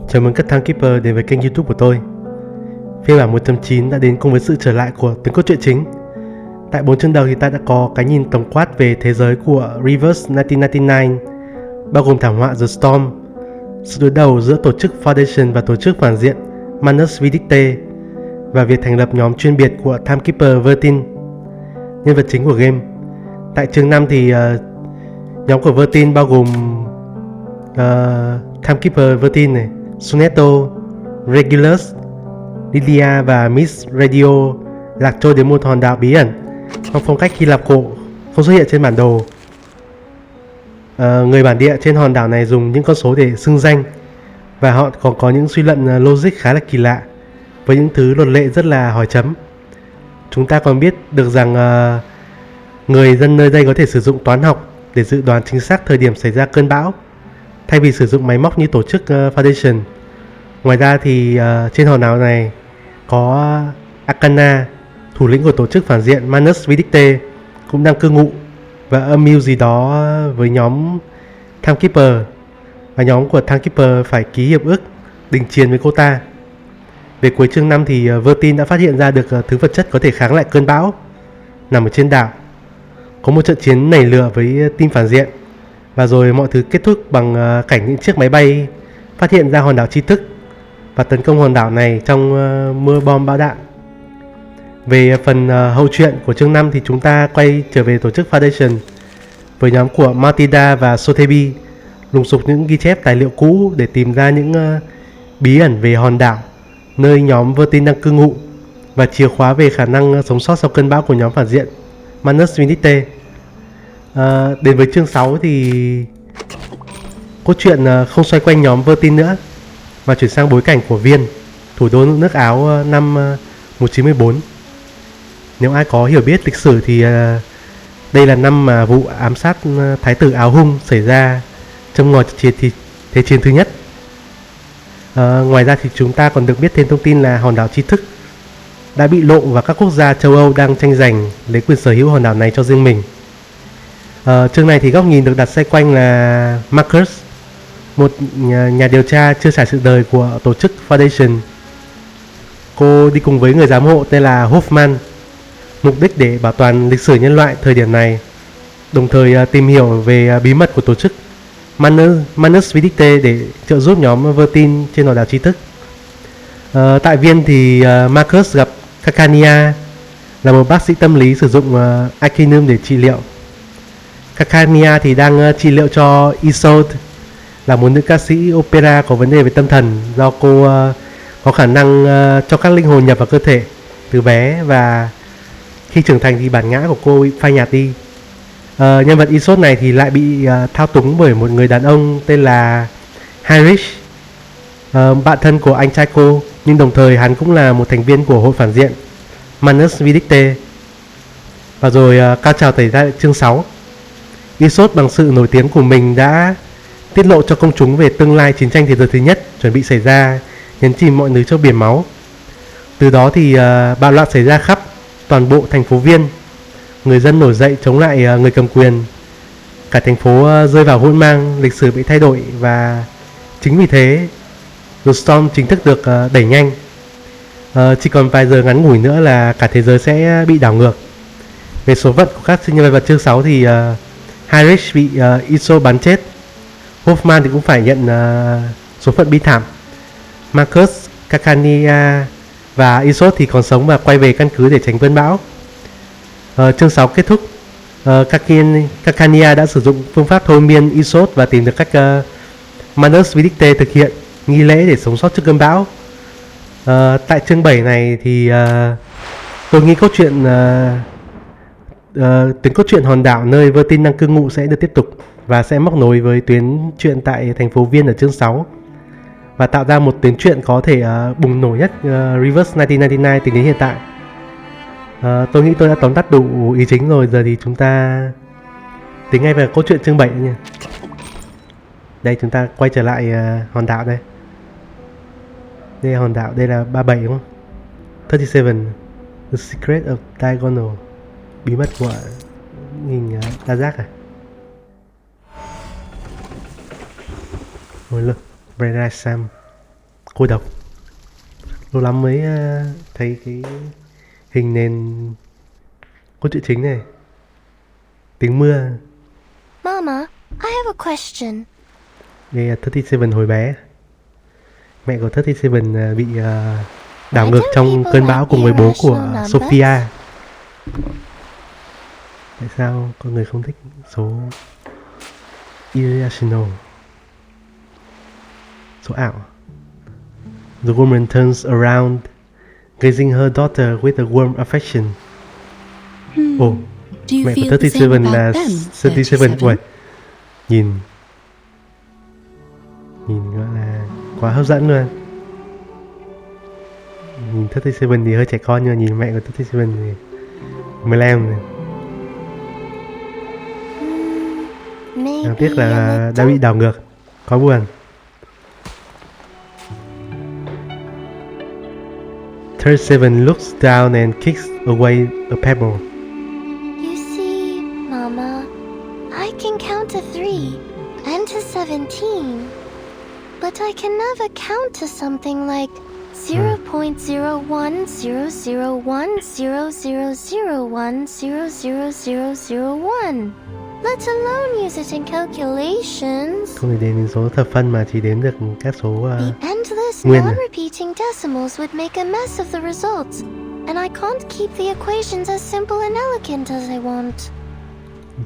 Chào mừng các Timekeeper đến với kênh YouTube của tôi. Phiên bản 1.9 đã đến cùng với sự trở lại của tuyến cốt truyện chính. Tại 4 chương đầu thì ta đã có cái nhìn tổng quát về thế giới của Reverse 1999, bao gồm thảm họa The Storm, sự đối đầu giữa tổ chức Foundation và tổ chức phản diện Manus Vidicte, và việc thành lập nhóm chuyên biệt của Timekeeper Vertin, nhân vật chính của game. Tại chương 5 thì nhóm của Vertin bao gồm Timekeeper Vertin này, Sunetto, Regulus, Lilia và Miss Radio lạc trôi đến một hòn đảo bí ẩn trong phong cách Hy Lạp cổ, không xuất hiện trên bản đồ. Người bản địa trên hòn đảo này dùng những con số để xưng danh, và họ còn có những suy luận logic khá là kỳ lạ với những thứ luật lệ rất là hỏi chấm. Chúng ta còn biết được rằng người dân nơi đây có thể sử dụng toán học để dự đoán chính xác thời điểm xảy ra cơn bão, thay vì sử dụng máy móc như tổ chức Foundation. Ngoài ra thì trên hòn đảo này có Akana, thủ lĩnh của tổ chức phản diện Manus Vidicte, cũng đang cư ngụ và âm mưu gì đó với nhóm Timekeeper, và nhóm của Timekeeper phải ký hiệp ước đình chiến với cô ta. Về cuối chương 5 thì Vertin đã phát hiện ra được thứ vật chất có thể kháng lại cơn bão nằm ở trên đảo. Có một trận chiến nảy lửa với team phản diện, và rồi mọi thứ kết thúc bằng cảnh những chiếc máy bay phát hiện ra hòn đảo tri thức và tấn công hòn đảo này trong mưa bom bão đạn. Về phần hậu truyện của chương 5 thì chúng ta quay trở về tổ chức Foundation với nhóm của Martida và Sotheby lùng sục những ghi chép tài liệu cũ để tìm ra những bí ẩn về hòn đảo nơi nhóm Vertin đang cư ngụ, và chìa khóa về khả năng sống sót sau cơn bão của nhóm phản diện Manus Vidicte. Đến với chương 6 thì cốt truyện không xoay quanh nhóm Vertin nữa, mà chuyển sang bối cảnh của Viên, thủ đô nước Áo năm 1914. Nếu ai có hiểu biết lịch sử thì đây là năm mà vụ ám sát Thái tử Áo Hung xảy ra trong ngòi Thế chiến thứ nhất. Ngoài ra thì chúng ta còn được biết thêm thông tin là hòn đảo tri thức đã bị lộ và các quốc gia châu Âu đang tranh giành lấy quyền sở hữu hòn đảo này cho riêng mình. Chương này thì góc nhìn được đặt xoay quanh là Marcus, một nhà điều tra chưa trải sự đời của tổ chức Foundation. Cô đi cùng với người giám hộ tên là Hoffman, mục đích để bảo toàn lịch sử nhân loại thời điểm này, đồng thời tìm hiểu về bí mật của tổ chức Manus Vidicte để trợ giúp nhóm Vertin trên hòn đảo tri thức. Tại Viên thì Marcus gặp Kakania, là một bác sĩ tâm lý sử dụng Arcanum để trị liệu. Kakania thì đang trị liệu cho Isolde, là một nữ ca sĩ opera có vấn đề về tâm thần, do cô có khả năng cho các linh hồn nhập vào cơ thể từ bé, và khi trưởng thành thì bản ngã của cô bị phai nhạt đi. Nhân vật Isolde này thì lại bị thao túng bởi một người đàn ông tên là Heinrich, bạn thân của anh trai cô, nhưng đồng thời hắn cũng là một thành viên của hội phản diện Manus Vidicte. Và rồi cao trào xảy ra chương 6. Isolde bằng sự nổi tiếng của mình đã tiết lộ cho công chúng về tương lai chiến tranh thế giới thứ nhất chuẩn bị xảy ra, nhấn chìm mọi thứ trong biển máu. Từ đó thì bạo loạn xảy ra khắp toàn bộ thành phố Viên. Người dân nổi dậy chống lại người cầm quyền. Cả thành phố rơi vào hỗn mang, lịch sử bị thay đổi, và chính vì thế The Storm chính thức được đẩy nhanh. Chỉ còn vài giờ ngắn ngủi nữa là cả thế giới sẽ bị đảo ngược. Về số phận của các nhân vật chương 6 thì Heinrich bị Isolde bắn chết. Hoffman thì cũng phải nhận số phận bi thảm. Marcus, Kakania và Isolde thì còn sống và quay về căn cứ để tránh cơn bão. Chương 6 kết thúc. Kakania đã sử dụng phương pháp thôi miên Isolde và tìm được cách Manus Vidicte thực hiện nghi lễ để sống sót trước cơn bão. Tại chương 7 này thì tôi nghĩ cốt truyện tuyến cốt truyện hòn đảo nơi Vertin đang cư ngụ sẽ được tiếp tục, và sẽ móc nối với tuyến truyện tại thành phố Viên ở chương 6, và tạo ra một tuyến truyện có thể bùng nổ nhất Reverse 1999 tính đến hiện tại. Tôi nghĩ tôi đã tóm tắt đủ ý chính rồi. Giờ thì chúng ta tính ngay về cốt truyện chương 7 nha. Đây, chúng ta quay trở lại hòn đảo đây. Đây là hòn đảo, đây là 37 đúng không? 37, The Secret of Diagonal, bí mật của hình đa giác à? Oh look, very nice Sam. cô độc. Lâu lắm mới thấy cái hình nền cốt truyện chính này. Tiếng mưa. Mama, I have a question. Đây là 37 hồi bé. Mẹ của 37 bị đảo ngược trong cơn bão cùng với bố của Sophia. Tại sao con người không thích số irrational, số ảo? The woman turns around, gazing her daughter with a warm affection. Mẹ của 37 là 37. Ui, nhìn gọi là quá hấp dẫn luôn. Nhìn 37 thì hơi trẻ con, nhưng mà nhìn mẹ của 37 thì 15 rồi. Đáng tiếc là đã bị đảo ngược. Quá buồn. 37 looks down and kicks away a pebble. You see, Mama, I can count to 3 and to 17, but I can never count to something like 0.010010001000001, let alone use it in calculations. Không thể đếm đến số thập phân mà chỉ đếm được các số The endless nguyên. non-repeating decimals would make a mess of the results, and I can't keep the equations as simple and elegant as I want.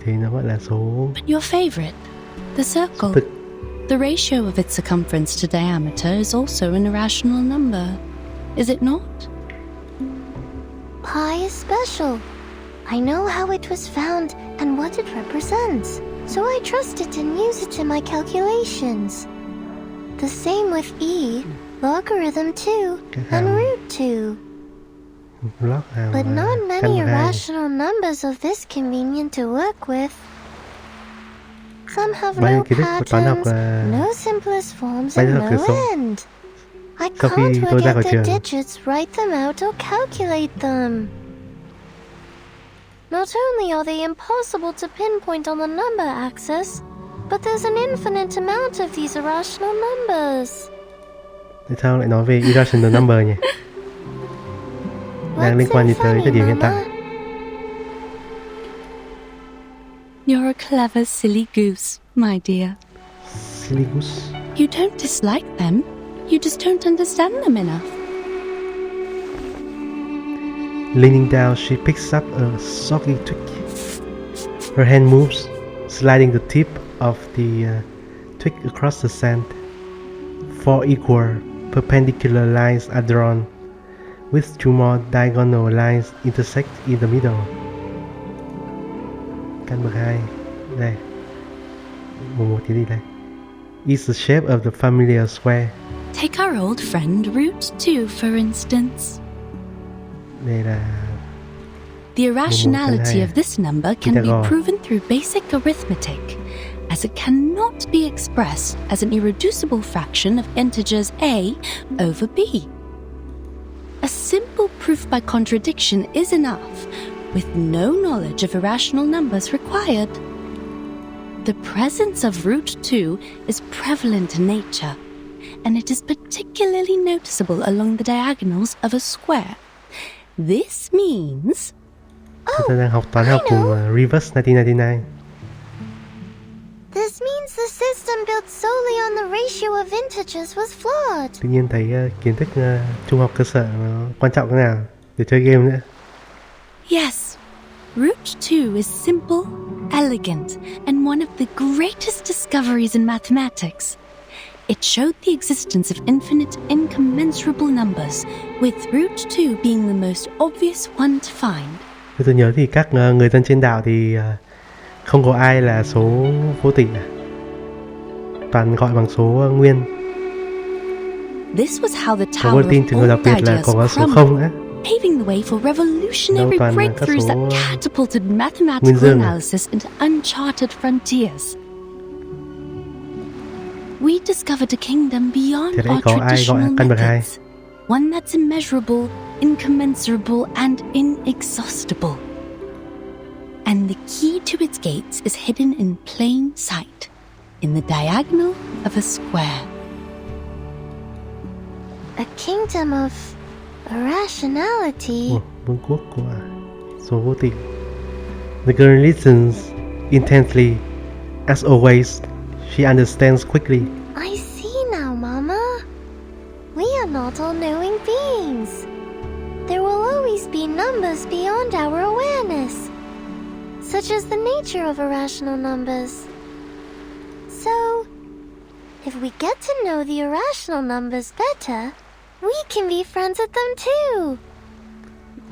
Thế nó gọi là số But your favorite, the circle. thực. The ratio of its circumference to diameter is also an irrational number, is it not? Pi is special. I know how it was found and what it represents, so I trust it and use it in my calculations. The same with e, logarithm 2, and root 2. But not many irrational numbers of this convenient to work with. Some have no patterns, no simplest forms, and no end. I can't work out the digits, write them out, or calculate them. Not only are they impossible to pinpoint on the number axis, but there's an infinite amount of these irrational numbers. Tại sao lại nói về irrational number nhỉ? Đang liên quan gì tới thời điểm hiện tại? You're a clever silly goose, my dear. Silly goose. You don't dislike them, you just don't understand them enough. Leaning down, she picks up a soggy twig. Her hand moves, sliding the tip of the twig across the sand. 4 equal perpendicular lines are drawn, with 2 more diagonal lines intersect in the middle. Căn bậc 2. Đây. Một tí đi đây. Is the shape of the familiar square. Take our old friend root 2, for instance. Đây là The irrationality of this number can be proven through basic arithmetic, as it cannot be expressed as an irreducible fraction of integers a over b. A simple proof by contradiction is enough, with no knowledge of irrational numbers required. The presence of root 2 is prevalent in nature, and it is particularly noticeable along the diagonals of a square. This means... Tôi đang học toán học cùng Reverse 1999. This means the system built solely on the ratio of integers was flawed. Tự nhiên thấy kiến thức trung học cơ sở nó quan trọng thế nào để chơi game nữa. Yes, root 2 is simple, elegant, and one of the greatest discoveries in mathematics. It showed the existence of infinite incommensurable numbers, with root 2 being the most obvious one to find. Tôi nhớ thì các người dân trên đảo thì không có ai là số vô tỉ, toàn gọi bằng số nguyên. This was how the Có Tower một tin trường hợp đặc biệt là còn có số không nữa, paving the way for revolutionary toàn là các breakthroughs số that catapulted mathematical nguyên dương à? analysis into uncharted frontiers. We discovered a kingdom beyond Thế đấy our có ai gọi traditional căn bậc 2? methods, one that's immeasurable, incommensurable, and inexhaustible. And the key to its gates is hidden in plain sight, in the diagonal of a square. A kingdom of irrationality. Vương quốc của số vô tình. The girl listens intently. As always, she understands quickly. I see now, Mama. We are not all-knowing beings. There will always be numbers beyond our awareness, such as the nature of irrational numbers. So, if we get to know the irrational numbers better, we can be friends with them too.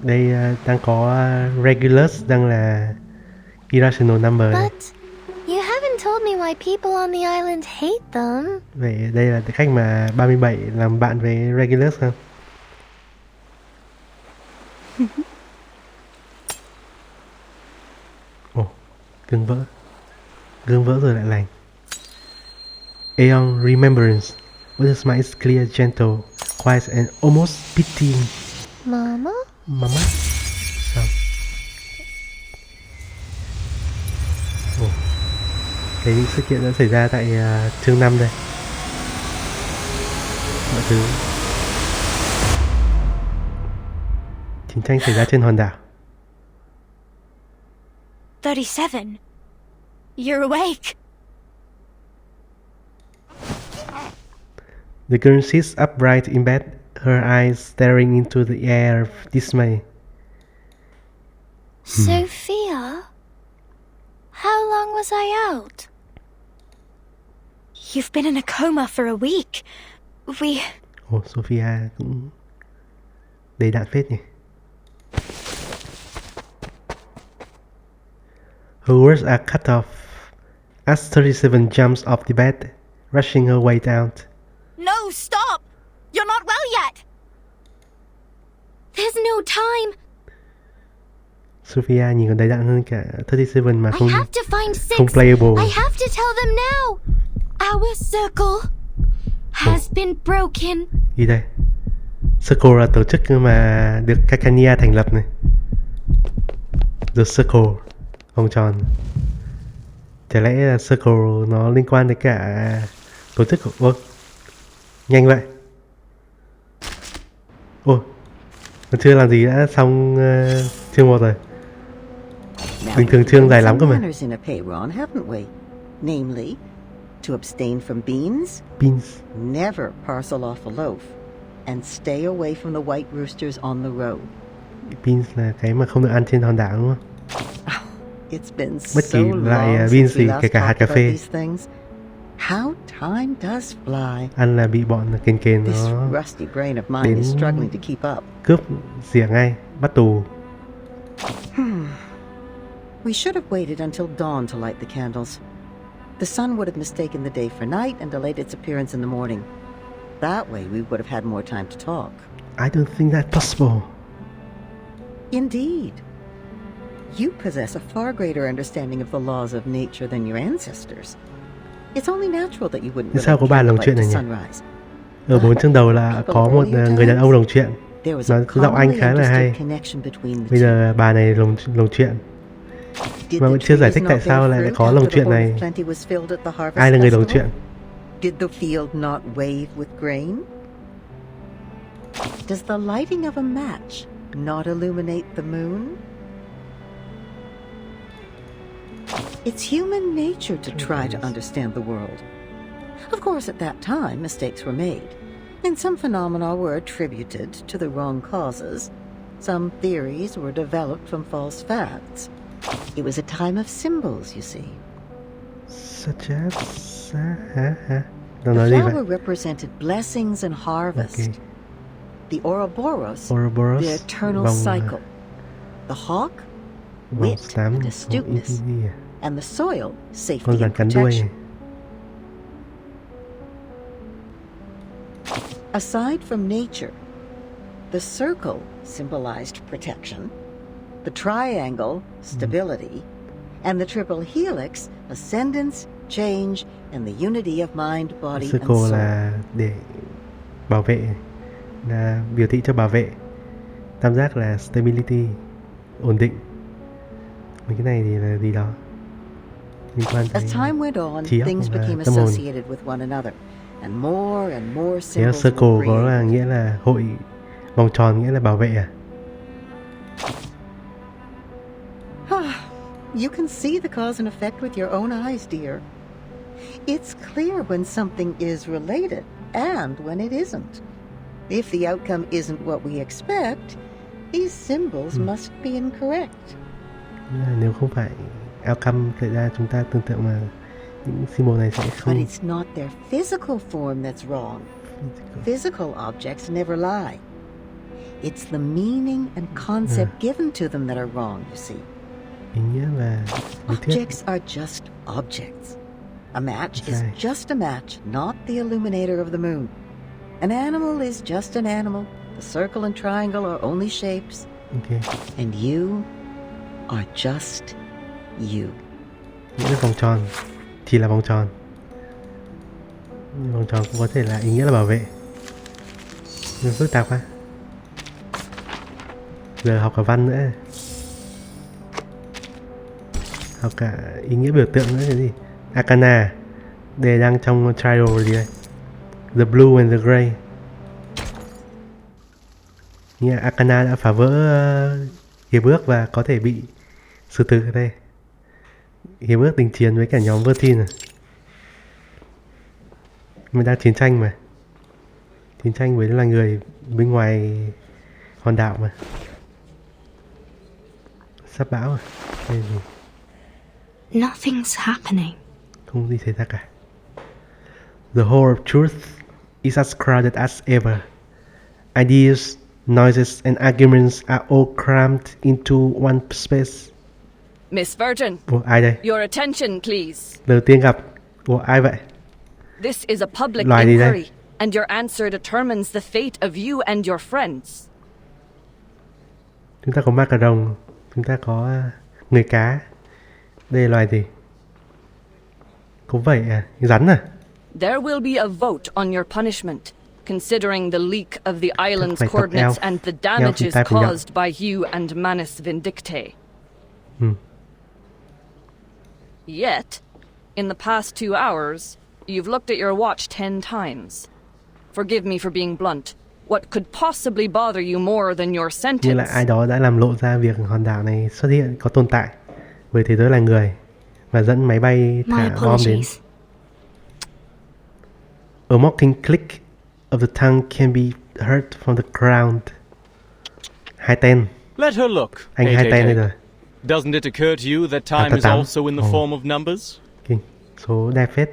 Đây đang có regulars, đang là irrational number. But you haven't told me why people on the island hate them. Vậy đây là cách mà 37 làm bạn với regulars không? Ồ, gương vỡ. Gương vỡ rồi lại lành. Aeon remembrance. With a smile is clear, gentle, quiet and almost pitying. Mama? Mama? Sao? Ồ. Cái những sự kiện đã xảy ra tại chương 5 đây. Mọi thứ. Chiến tranh xảy ra trên hòn đảo. 37. You're awake. The girl sits upright in bed, her eyes staring into the air of dismay. Sophia? How long was I out? You've been in a coma for a week. Ồ, Sophia cũng đầy đặn phết nhỉ. Her words are cut off as 37 jumps off the bed, rushing her way out. No, stop! You're not well yet! There's no time. Sophia nhìn còn đầy đặn hơn cả 37 mà I have to find không Six. playable. I have to tell them now. Our circle has been broken. Gì đây? Circle là tổ chức mà được Kakania thành lập này. The Circle, vòng tròn. Chả lẽ là Circle nó liên quan đến cả tổ chức của... Ôi, nhanh vậy. Ôi, nó chưa làm gì đã xong chương 1 rồi. Bình thường chương dài lắm cơ mà. Namely, to abstain from beans, never parcel off a loaf, and stay away from the white roosters on the road. Beans là cái mà không được ăn trên hòn đảo đúng không? It's been Bất so kỳ long loại since beans we gì, last kể cả hạt talked cà about phê. these things. How time does fly. Ăn là bị bọn kền This nó rusty brain of mine is struggling to keep up. cướp, rỉa ngay, bắt tù. We should have waited until dawn to light the candles. The sun would have mistaken the day for night and delayed its appearance in the morning. That way we would have had more time to talk. I don't think that's possible. Indeed. You possess a far greater understanding of the laws of nature than your ancestors. It's only natural that you wouldn't Sao có ba lồng chuyện này nhỉ? sunrise. Ở 4 chương đầu là có một người đàn ông lồng chuyện. Nói giọng Anh khá là hay. Bây giờ bà này lồng chuyện. Mà vẫn chưa giải thích tại sao lại có lồng chuyện này. Ai là người lồng chuyện? Did the field not wave with grain? Does the lighting of a match not illuminate the moon? It's human nature to try to understand the world. Of course, at that time, mistakes were made, and some phenomena were attributed to the wrong causes. Some theories were developed from false facts. It was a time of symbols, you see. Such as... The flower represented blessings and harvest. Okay. The Ouroboros, Ouroboros, the eternal cycle. The hawk, wit and astuteness. And the soil, safety and protection. Aside from nature, the circle symbolized protection, the triangle, stability, and the triple helix, ascendance, change, and the unity of mind, body, and Circle soul. là để bảo vệ, là biểu thị cho bảo vệ. Tam giác là stability, ổn định. Mấy cái này thì là gì đó. As time went on, things became associated with one another. and more Nếu symbols circle were có là created. nghĩa là hội, vòng tròn nghĩa là bảo vệ à? You can see the cause and effect with your own eyes, dear. It's clear when something is related and when it isn't. If the outcome isn't what we expect, these symbols must be incorrect. Nghĩa là nếu không phải outcome xảy ra chúng ta tưởng tượng mà những symbol này sẽ But không. it's not their physical form that's wrong. Physical objects never lie. It's the meaning and concept given to them that are wrong, you see. Ý nghĩa và lý thuyết. Objects are just objects. A match is Okay. just a match, not the illuminator of the moon. An animal is just an animal. The circle and triangle are only shapes. Okay. And you are just you. Nghĩa là vòng tròn chỉ là vòng tròn. Nhưng vòng tròn cũng có thể là ý nghĩa là bảo vệ. Nhưng phức tạp quá. Giờ học cả văn nữa. Học cả ý nghĩa biểu tượng nữa là gì? Arcana. Đây đang trong trial gì đây? The blue and the gray. Nghĩa là Arcana đã phá vỡ hiệp ước và có thể bị xử tử ở đây. Hiệp ước đình chiến với cả nhóm Vertin. Mình đang chiến tranh mà. Chiến tranh với loài người bên ngoài hòn đảo mà. Sắp bão à? Đây gì? Nothing's happening. Không gì xảy ra cả. The hall of truth is as crowded as ever. Ideas, noises and arguments are all crammed into one space. Miss Virgin, Ủa, ai đây? your attention, please. Đầu tiên gặp. Ủa, ai vậy? This is a public Loài gì đây? inquiry, and your answer determines the fate of you and your friends. Chúng ta có ma cà rồng. Chúng ta có người cá. Đây là loài gì? Có vảy à? Rắn à? There will be a vote on your punishment, considering the leak of the island's phải tập coordinates elf. and the Elf damages thì ta phải nhận. caused by you and Manus Vindictae. Yet, in the past 2 hours, you've looked at your watch 10 times. Forgive me for being blunt. What could possibly bother you more than your Như là sentence? ai đó đã làm lộ ra việc hòn đảo này xuất hiện có tồn tại với thế giới là người và dẫn máy bay My thả bom đến. apologies. A mocking click of the tongue can be heard from the ground. Hai ten. Let her look. Anh hai ten đây AJK. rồi. Doesn't it occur to you that time is 8. also in the Oh. form of numbers? Kinh. Số đẹp phết.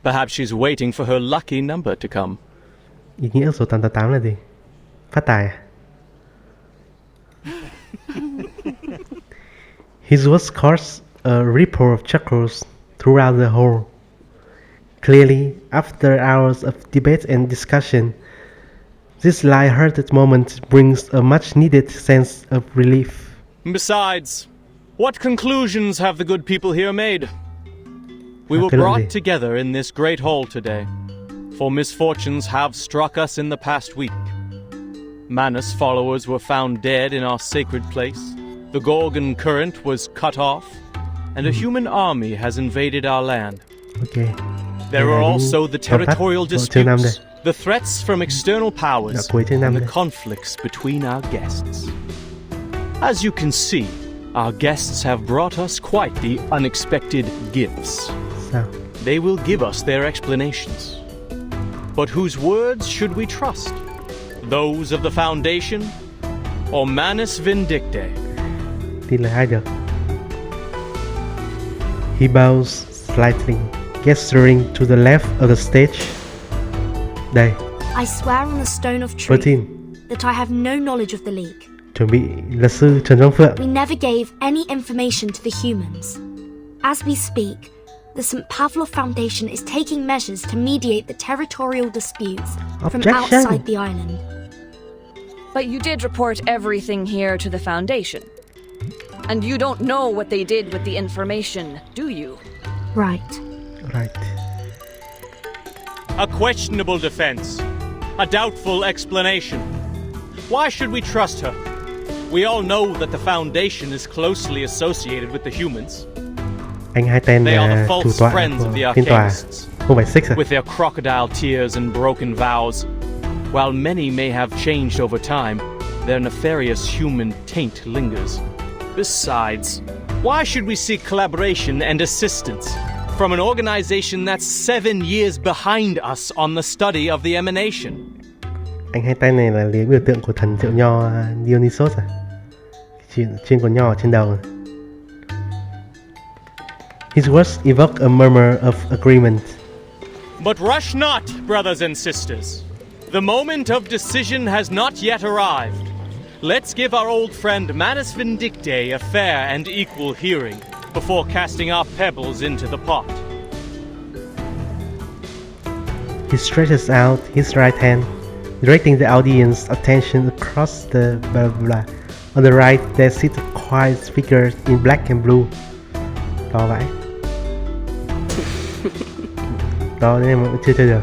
Perhaps she's waiting for her lucky number to come. Ý nghĩa số 888 là gì? Phát tài à? His words caused a ripple of chuckles throughout the hall. Clearly, after hours of debate and discussion, this light-hearted moment brings a much-needed sense of relief. Besides, what conclusions have the good people here made? We were Absolutely. brought together in this great hall today, for misfortunes have struck us in the past week. Manus' followers were found dead in our sacred place, the Gorgon current was cut off, and a human army has invaded our land. Okay. There Đây are là also những the tóm tắt territorial của chương 5 đây. disputes, the threats from external powers, Dạ, cuối chương 5 and the đây. conflicts between our guests. As you can see, our guests have brought us quite the unexpected gifts. Sao? They will give us their explanations. But whose words should we trust? Those of the Foundation or Manus Vindictae? Tin lời ai được? He bows slightly, gesturing to the left of the stage. Đây, I swear on the stone of truth 14. that I have no knowledge of the League. Chuẩn bị luật sư Trần Văn Phượng. We never gave any information to the humans. As we speak, the St. Pavlov Foundation is taking measures to mediate the territorial disputes from Objection. outside the island. But you did report everything here to the Foundation. And you don't know what they did with the information, do you? Right. Right. A questionable defense. A doubtful explanation. Why should we trust her? We all know that the Foundation is closely associated with the humans. Anh hai ten They are là the chủ false tọa friends of the của phiên tòa. Arcanists. Không phải 6 à? with their crocodile tears and broken vows. While many may have changed over time, their nefarious human taint lingers. Besides, why should we seek collaboration and assistance from an organization that's 7 years behind us on the study of the emanation? Anh hai tay này là lấy biểu tượng của thần rượu nho Dionysos à? Trên con nho ở trên đầu. His words evoke a murmur of agreement. But rush not, brothers and sisters. The moment of decision has not yet arrived. Let's give our old friend Manus Vindicte a fair and equal hearing before casting our pebbles into the pot. He stretches out his right hand, directing the audience's attention across the blah blah blah. On the right, there sits a quiet figure in black and blue. To vãi. Đó nên mà vẫn chưa chơi được.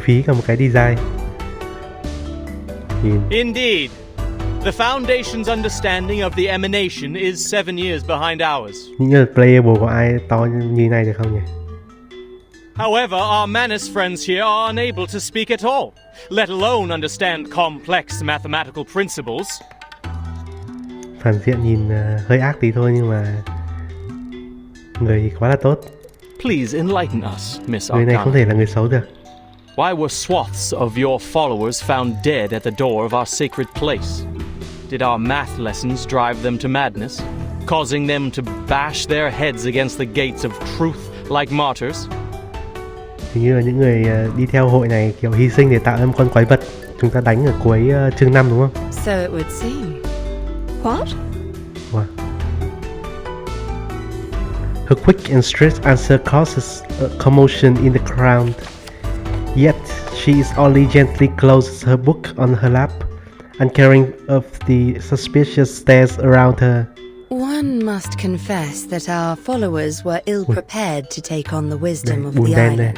Phí cả một cái design. Nhìn. Indeed. The Foundation's understanding of the emanation is 7 years behind ours. Những người playable có ai to như này được không nhỉ? However, our Manus friends here are unable to speak at all, let alone understand complex mathematical principles. Phản diện nhìn hơi ác tí thôi nhưng mà người thì quá là tốt. Please enlighten us, Miss Người này không Arcana. thể là người xấu được. Why were swaths of your followers found dead at the door of our sacred place? Did our math lessons drive them to madness, causing them to bash their heads against the gates of truth like martyrs? Hình như là những người đi theo hội này kiểu hy sinh để tạo ra một con quái vật chúng ta đánh ở cuối chương 5 đúng không? So it would seem. What? Wow. Her quick and straight answer causes a commotion in the crowd. Yet she is only gently closes her book on her lap, uncaring of the suspicious stares around her. One must confess that our followers were ill prepared to take on the wisdom of the buồn đen đây. island.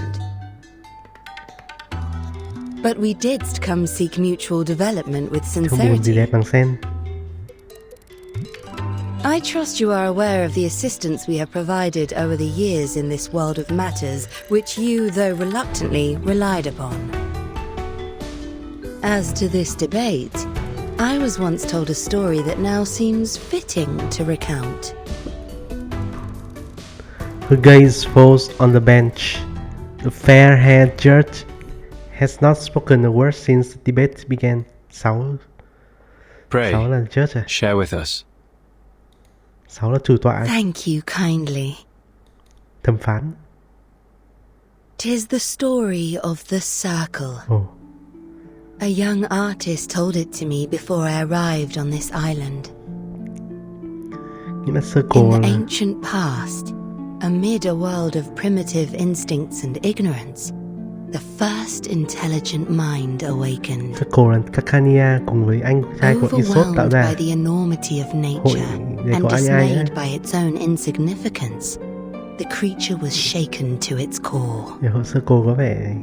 But we did come seek mutual development with Không buồn gì sincerity. đẹp bằng sen. I trust you are aware of the assistance we have provided over the years in this world of matters, which you, though reluctantly, relied upon. As to this debate, I was once told a story that now seems fitting to recount. Her gaze falls on the bench. The fair-haired judge has not spoken a word since the debate began. 6 Pray, là judge à? share with us. 6 là chủ tọa, Thank you kindly. thẩm phán. 'Tis the story of the circle. Ồ, A young artist told it to me before I arrived on this island. nghĩa là In circle the là ancient past, amid a world of primitive instincts and ignorance, the first intelligent mind awakened. circle là Kakania cùng với anh trai của Isot tạo Overwhelmed ra. by the enormity of nature để and có ai dismayed ấy. by its own insignificance, the creature was shaken to its core. Để hội circle có vẻ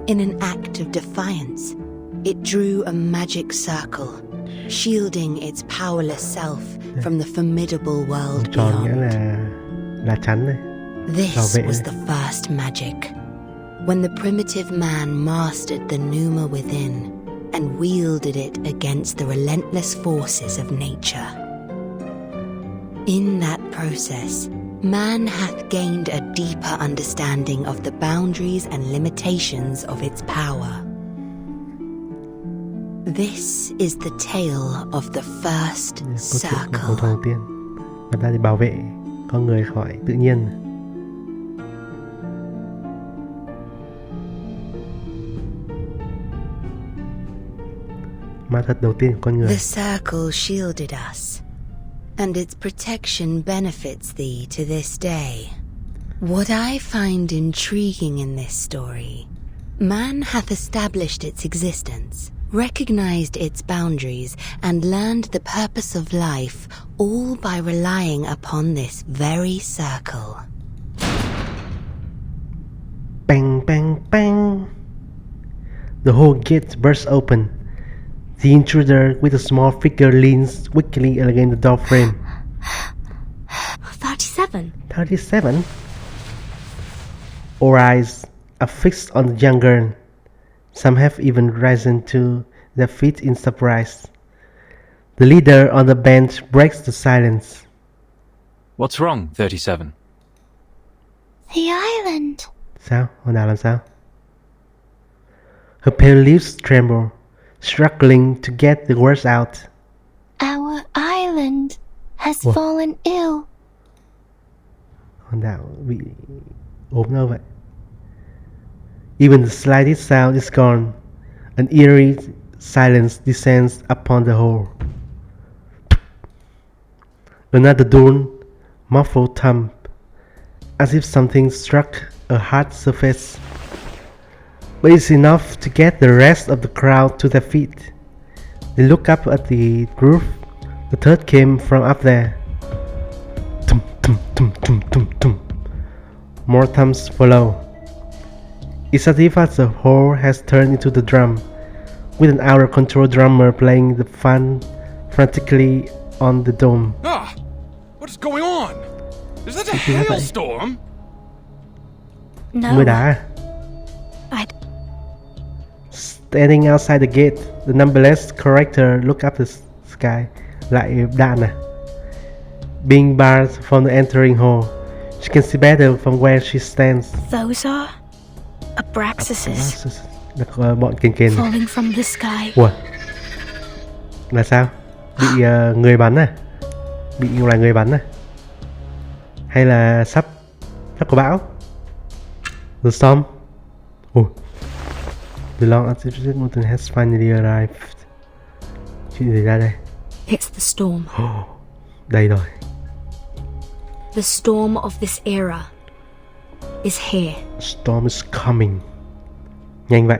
In an act of defiance, it drew a magic circle, shielding its powerless self from the formidable world tròn nghĩa beyond. là chắn đây. This bảo vệ was đây. the first magic, when the primitive man mastered the pneuma within and wielded it against the relentless forces of nature. In that process, man hath gained a deeper understanding of the boundaries and limitations of its power. This is the tale of the first Câu chuyện của circle. con đầu tiên. Đặt ra để bảo vệ con người khỏi tự nhiên. Ma thật đầu tiên của con người. The circle shielded us, and its protection benefits thee to this day. What I find intriguing in this story, man hath established its existence, recognized its boundaries, and learned the purpose of life, all by relying upon this very circle. Bang, bang, bang. The whole gate bursts open. The intruder with a small figure leans weakly against the door frame. 37. 37? All eyes are fixed on the young girl. Some have even risen to their feet in surprise. The leader on the bench breaks the silence. What's wrong, 37? The island. Sao? Hòn đảo làm sao? Her pale lips tremble, struggling to get the words out. Our island has Ủa? fallen ill. Hòn đảo bị ốm đâu vậy? Even the slightest sound is gone. An eerie silence descends upon the whole. Another dull, muffled thump, as if something struck a hard surface. But it's enough to get the rest of the crowd to their feet. They look up at the roof. The third came from up there. Tum, tum, tum, tum, tum, tum. More thumps follow. It's as if the whole has turned into the drum, with an out-of-control drummer playing the fun frantically on the dome. Ah! What is going on? Is that a hailstorm? No. Mưa đá à? I Standing outside the gate, the numberless character look up the sky. Lại đạn à? Being barred from the entering hall, she can see better from where she stands. Those are Abraxases Là bọn kền kền. falling from the sky. Ủa? Là sao? Bị người bắn à? Bị loài người bắn à? Hay là sắp có bão? The storm? Ủa? The long anticipated mountain has finally arrived. Chuyện gì ra đây? It's the storm. Đây rồi. The storm of this era is here. Storm is coming. Nhanh vậy.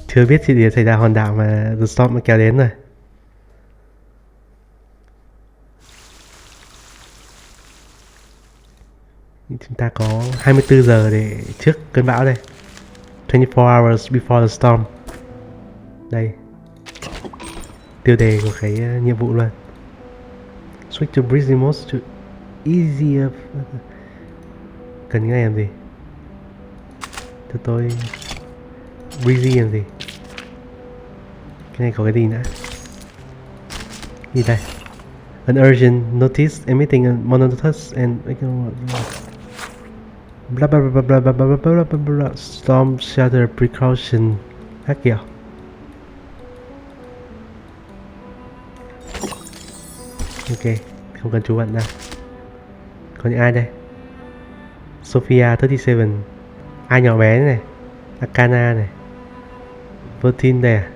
Chưa biết chuyện gì xảy ra hòn đảo mà The Storm đã kéo đến rồi. Chúng ta có 24 giờ để trước cơn bão đây. 24 hours before the storm. Đây. Tiêu đề của cái nhiệm vụ luôn. Switch to breezy mode to easier. Cần cái này làm gì? Cho tôi breezy làm gì? Cái này có cái gì nữa? Gì đây? An urgent notice emitting a monotonous and blah blah blah blah blah blah blah blah blah storm shelter precaution các kiểu. Ok, không cần chú bận đâu. Có những ai đây? Sophia 37, ai nhỏ bé này, Akana này, Vertin đây à,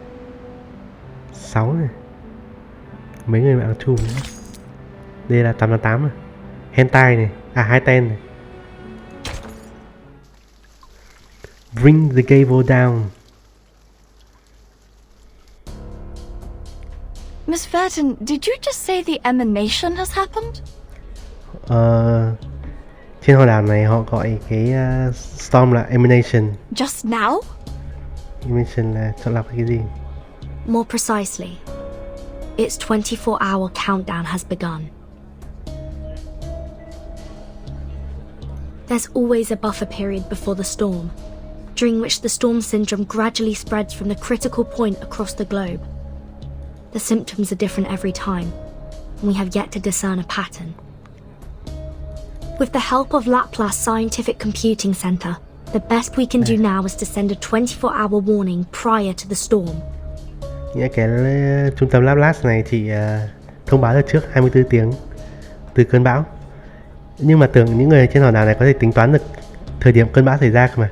6 này, mấy người bạn chùm nữa. Đây là 888 à, Hentai này, à 210 này. Bring the gable down. Miss Verton, did you just say the emanation has happened? Trên hòn đảo này họ gọi cái storm là emanation. Just now? Emanation là chọn lọc cái gì? More precisely, its 24-hour countdown has begun. There's always a buffer period before the storm, during which the storm syndrome gradually spreads from the critical point across the globe. The symptoms are different every time, and we have yet to discern a pattern. With the help of Laplace Scientific Computing Center, the best we can do now is to send a 24-hour warning prior to the storm. Nghĩa cái trung tâm Laplace này thì thông báo được trước 24 tiếng từ cơn bão. Nhưng mà tưởng những người trên hòn đảo này có thể tính toán được thời điểm cơn bão xảy ra cơ mà.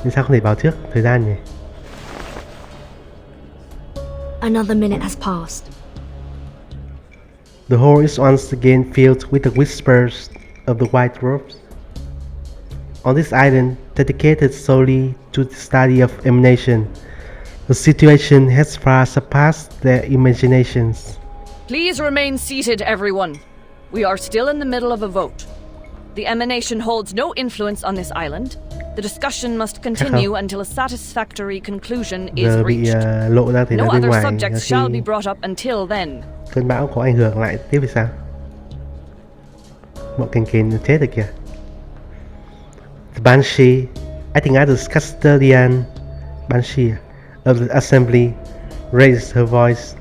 Nhưng sao không thể báo trước thời gian nhỉ? Another minute has passed. The hall is once again filled with the whispers of the white robes. On this island, dedicated solely to the study of emanation, the situation has far surpassed their imaginations. Please remain seated, everyone. We are still in the middle of a vote. The emanation holds no influence on this island. The discussion must continue until a satisfactory conclusion is reached. Lộ ra thì No ra bên other ngoài subjects khi shall be brought up until then. cơn bão có ảnh hưởng lại tiếp thì sao? Bọn kền kền chết rồi kìa. The Banshee, acting as the custodian Banshee of the assembly, raised her voice,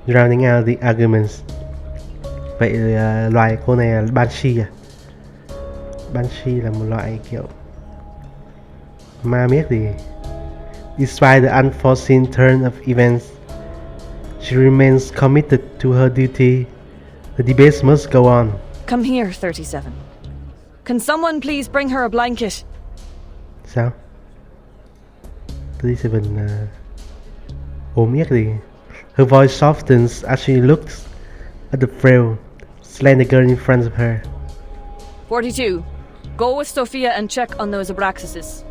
drowning out the arguments. Vậy loài cô này là Banshee à? Banshee là một loại kiểu ma miếc gì. Despite the unforeseen turn of events, she remains committed to her duty. The debates must go on. Come here, 37. Can someone please bring her a blanket? Sao? 37 ốm miếc gì? Her voice softens as she looks at the frail, slender girl in front of her. 42. Go with Sophia and check on those abraxases.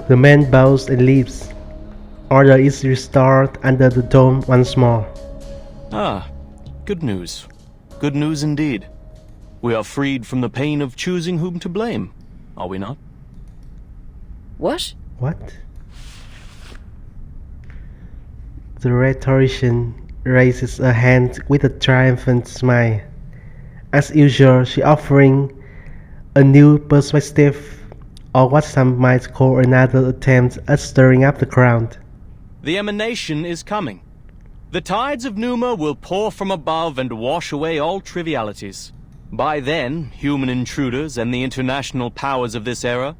The man bows and leaves. Order is restored under the dome once more. Ah, good news. Good news indeed. We are freed from the pain of choosing whom to blame, are we not? What? What? The rhetorician raises a hand with a triumphant smile. As usual, she offering a new perspective, or what some might call another attempt at stirring up the crowd. The emanation is coming. The tides of Numa will pour from above and wash away all trivialities. By then, human intruders and the international powers of this era,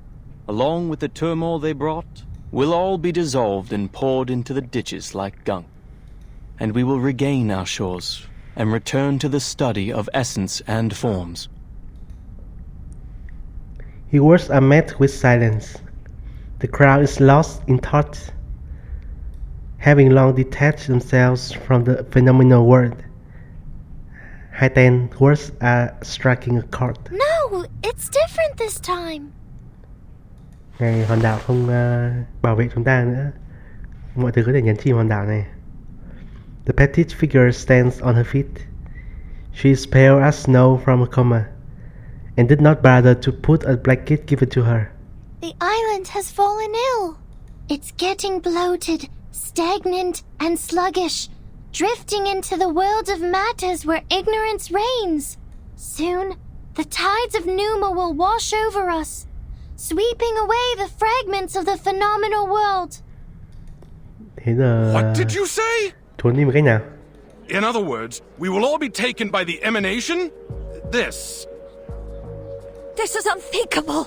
along with the turmoil they brought, will all be dissolved and poured into the ditches like gunk. And we will regain our shores and return to the study of essence and forms. His words are met with silence. The crowd is lost in thought, having long detached themselves from the phenomenal world. Heightened words are striking a chord. No, it's different this time. Ngày hòn đảo không bảo vệ chúng ta nữa. Mọi thứ có thể nhấn chìm hòn đảo này. The petite figure stands on her feet. She is pale as snow from a coma, and did not bother to put a blanket given to her. The island has fallen ill. It's getting bloated, stagnant, and sluggish, drifting into the world of matters where ignorance reigns. Soon, the tides of Numa will wash over us, sweeping away the fragments of the phenomenal world. Thế giờ What did you say? trốn đi một cách nào? In other words, we will all be taken by the emanation? This This is unthinkable.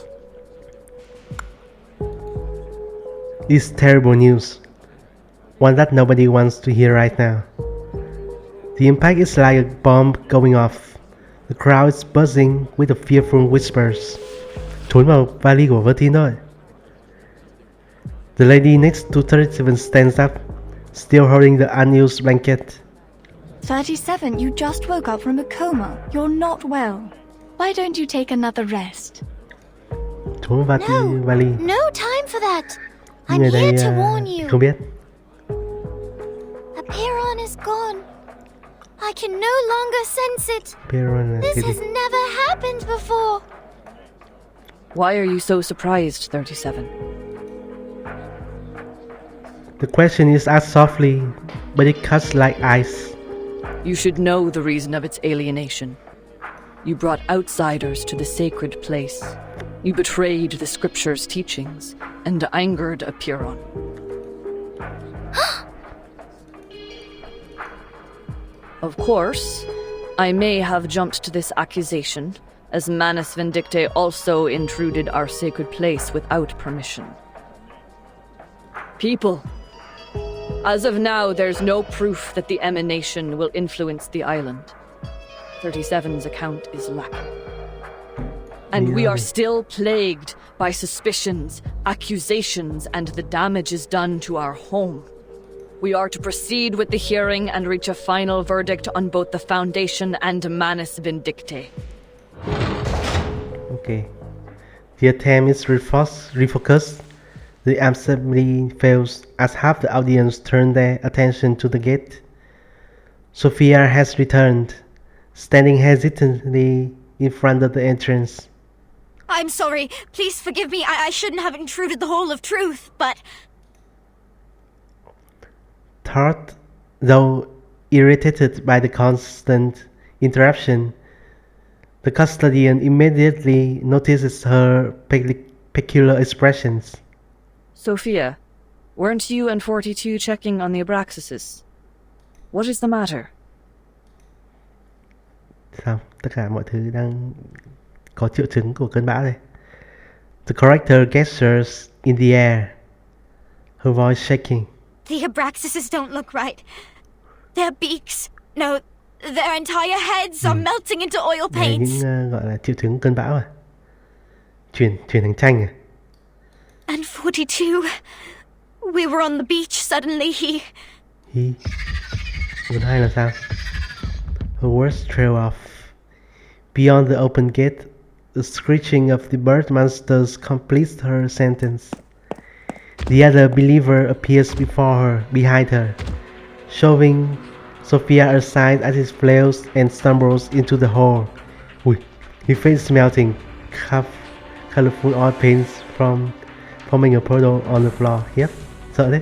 It's terrible news, one that nobody wants to hear right now. The impact is like a bomb going off. The crowd is buzzing with the fearful whispers. Trốn vào vali của Vertin thôi. The lady next to 37 stands up, still holding the unused blanket. 37, you just woke up from a coma. You're not well. Why don't you take another rest? Trốn vào vali. No time for that. I'm Người here đây to warn you. không biết. Apiron is gone. I can no longer sense it. Piron This has never happened before. Why are you so surprised, 37? The question is asked softly, but it cuts like ice. You should know the reason of its alienation. You brought outsiders to the sacred place. You betrayed the scripture's teachings and angered Apiron. Of course, I may have jumped to this accusation, as Manus Vindicte also intruded our sacred place without permission. People, as of now, there's no proof that the emanation will influence the island. 37's account is lacking. And we are still plagued by suspicions, accusations, and the damages done to our home. We are to proceed with the hearing and reach a final verdict on both the Foundation and Manus Vindicte. Okay. The attempt is refocused. The assembly fails as half the audience turn their attention to the gate. Sophia has returned, standing hesitantly in front of the entrance. I'm sorry. Please forgive me. I shouldn't have intruded the whole of truth, but... Thought, though irritated by the constant interruption. The custodian immediately notices her peculiar expressions. Sophia, weren't you and 42 checking on the Abraxases? What is the matter? Sao? Tất cả mọi thứ đang có triệu chứng của cơn bão đây. The character gestures in the air, her voice shaking. The Abraxases don't look right. Their beaks, no, their entire heads are melting into oil Đây paints. những gọi là triệu chứng cơn bão à? Chuyển thành tranh à? And 42, we were on the beach, suddenly he... Vốn hai là sao? Her words trail off. Beyond the open gate, the screeching of the bird monsters completes her sentence. The other believer appears before her, behind her, shoving Sophia aside as he flails and stumbles into the hole. His face melting, colorful oil paints forming a puddle on the floor. Yep, sợ đấy.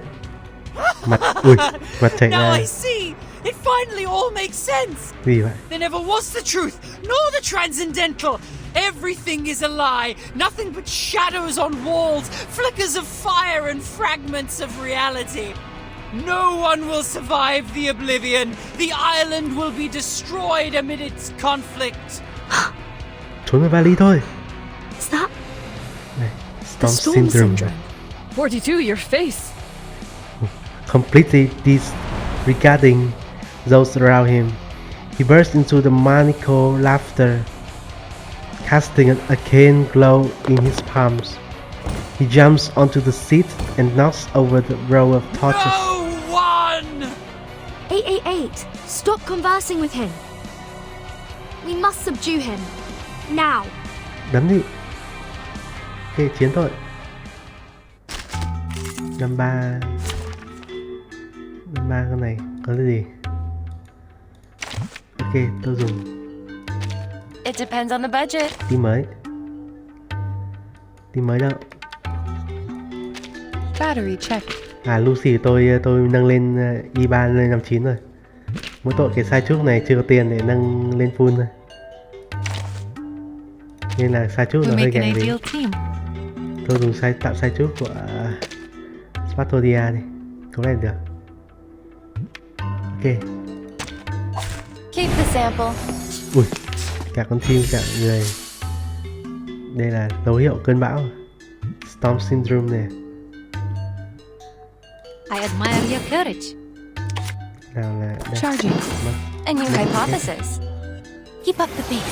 Mặt chảy Now ra. I see! It finally all makes sense! Gì vậy? There never was the truth, nor the transcendental! Everything is a lie! Nothing but shadows on walls, flickers of fire and fragments of reality! No one will survive the oblivion! The island will be destroyed amid its conflict! Trốn vào vali thôi. Is that Này, the storm syndrome? 42, your face! Completely disregarding those around him, he bursts into the maniacal laughter, casting an arcane glow in his palms. He jumps onto the seat and knocks over the row of torches. No one! 888, stop conversing with him. We must subdue him. Now. Đấm đi. Ok, chiến thôi. Năm ba con này có cái gì? Ok, tôi dùng It depends on the budget. team mới. Team mới đâu? Battery check. À, Lucy tôi nâng lên I3 lên 59 rồi. Mỗi tội cái sai trúc này chưa có tiền để nâng lên full thôi. Nên là sai trúc nó hơi gàng đi. Tôi dùng tạo sai trúc của Spatodia đi. Có lẽ được. Ok. Keep the sample. Ui, cả con chim cả người. Đây là dấu hiệu cơn bão. Storm syndrome này. I admire your courage. Nào là đây. Charging. A new hypothesis. Keep up the pace.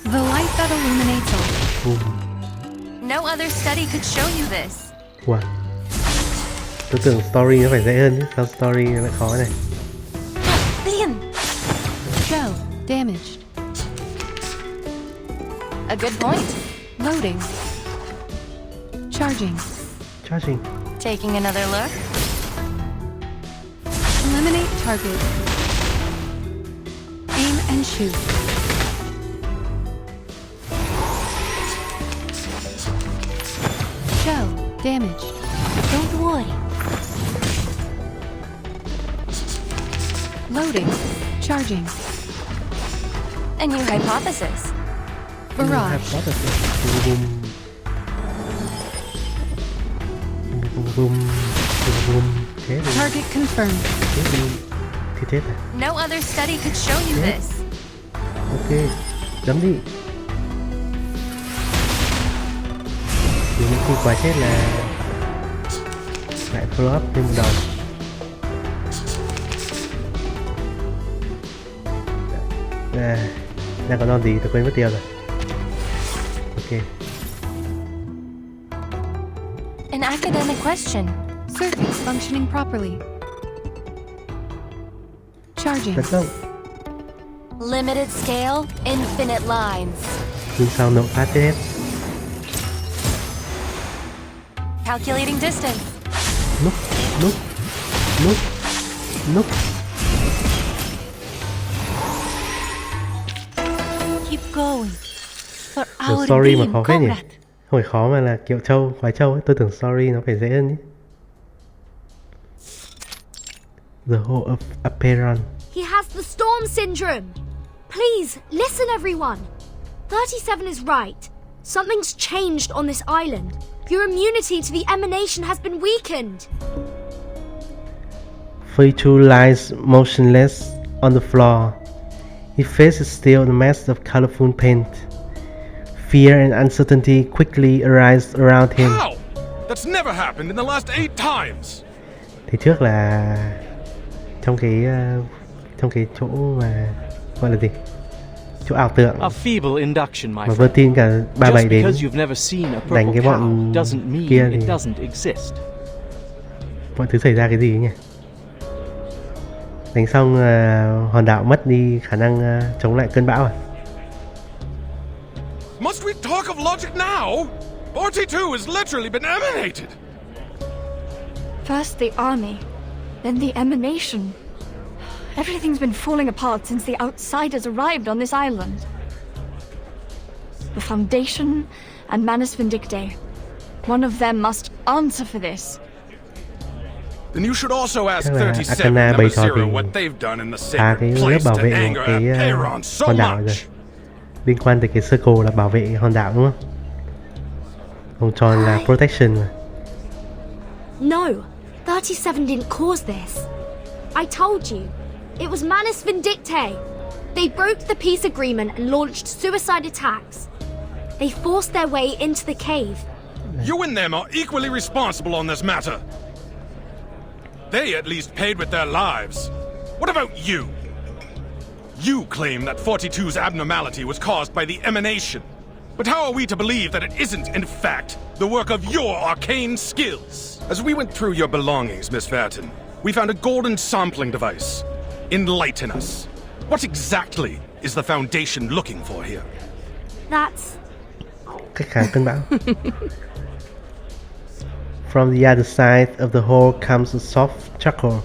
The light that illuminates all. No other study could show you this. Wow. Tôi tưởng story nó phải dễ hơn chứ. Sao story nó lại khó này? Shell damaged. A good point. Loading. Charging. Charging. Taking another look. Eliminate target. Aim and shoot. Shell damaged. Don't worry. Loading. Charging. A new hypothesis. Barrage. Thế thì Target confirmed. thế thì chết à? No other study could show you this. Ok, chấm đi. Thì những khi quả chết là lại follow up thêm một đòn. Đang có đòn gì tôi quên mất tiêu rồi. Ok. An academic question. Circuits functioning properly. Charging. Let's go. Limited scale, infinite lines. Nhưng sao nổ phát chết hết? Calculating distance. Núp. Keep going. For Kiểu our story mà being, khó phết nhỉ? comrade. Không phải khó mà là kiểu khoái châu ấy. Tôi tưởng story nó phải dễ hơn nhé. The whole of Aperon. He has the storm syndrome. Please, listen everyone. 37 is right. Something's changed on this island. Your immunity to the emanation has been weakened. 32 lies motionless on the floor. His face is still a mess of colorful paint. Fear and uncertainty quickly arise around him. How? That's never happened in the last 8 times. Thì trước là trong cái chỗ mà gọi là gì? Chỗ ảo tượng. A feeble induction, my Mà friend. Vertin cả 37 Just đến because you've never seen a đánh purple cái cow bọn doesn't mean kia it thì doesn't exist. mọi thứ xảy ra cái gì ấy nhỉ? Đánh xong hòn đảo mất đi khả năng chống lại cơn bão à? Must we talk of logic now? 42 has literally been emanated. First the army, then the emanation. Everything's been falling apart since the outsiders arrived on this island. The Foundation and Manus Vindicte. One of them must answer for this. Then you should also ask Chắc là 37 Arcana number bày trò 0 thì what they've done in the cái sacred lớp place bảo to vệ anger cái Aperon so hòn đảo rồi. much. Liên quan tới cái circle là bảo vệ hòn đảo đúng không? Vòng tròn là protection mà. No, 37 didn't cause this. I told you. It was Manus Vindicte. They broke the peace agreement and launched suicide attacks. They forced their way into the cave. You and them are equally responsible on this matter. They at least paid with their lives. What about you? You claim that 42's abnormality was caused by the emanation. But how are we to believe that it isn't, in fact, the work of your arcane skills? As we went through your belongings, Miss Vertin, we found a golden sampling device. Enlighten us. What exactly is the Foundation looking for here? That's... Cách kháng cơn bão. From the other side of the hole comes a soft chuckle.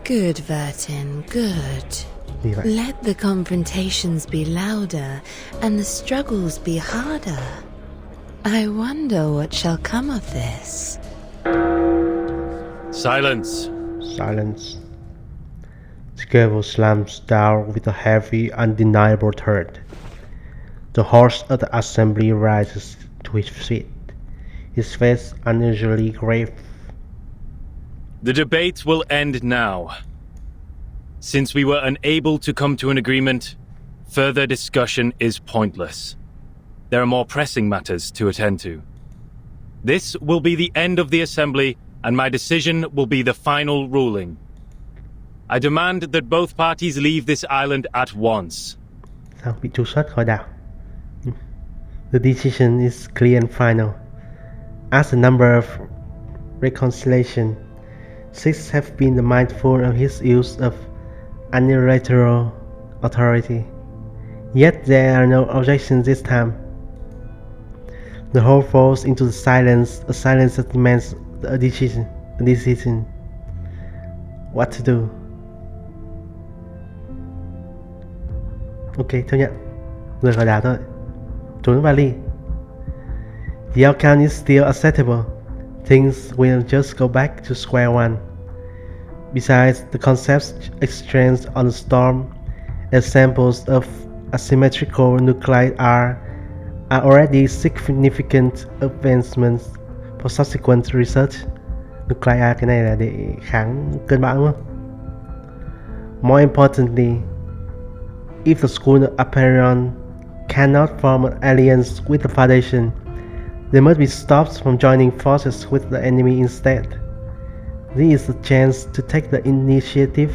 Good, Vertin, good. Gì vậy? Let the confrontations be louder and the struggles be harder. I wonder what shall come of this. Silence. Silence. The gavel slams down with a heavy, undeniable thud. The host of the assembly rises to his feet, his face unusually grave. The debate will end now. Since we were unable to come to an agreement, further discussion is pointless. There are more pressing matters to attend to. This will be the end of the assembly, and my decision will be the final ruling. I demand that both parties leave this island at once. Sao bị trục xuất khỏi đảo? The decision is clear and final. As a number of reconciliation, 6 have been mindful of his use of unilateral authority. Yet there are no objections this time. The whole falls into the silence, a silence that demands a decision. What to do? Ok, chấp nhận. Rời khỏi đảo thôi. Trốn vali. The outcome is still acceptable. Things will just go back to square one. Besides, the concepts exchanged on the storm, examples of asymmetrical nuclei are already significant advancements for subsequent research. Nuclei cái này là để kháng cơn bão đúng không? More importantly, if the school of Aperon cannot form an alliance with the Foundation, they must be stopped from joining forces with the enemy instead. This is a chance to take the initiative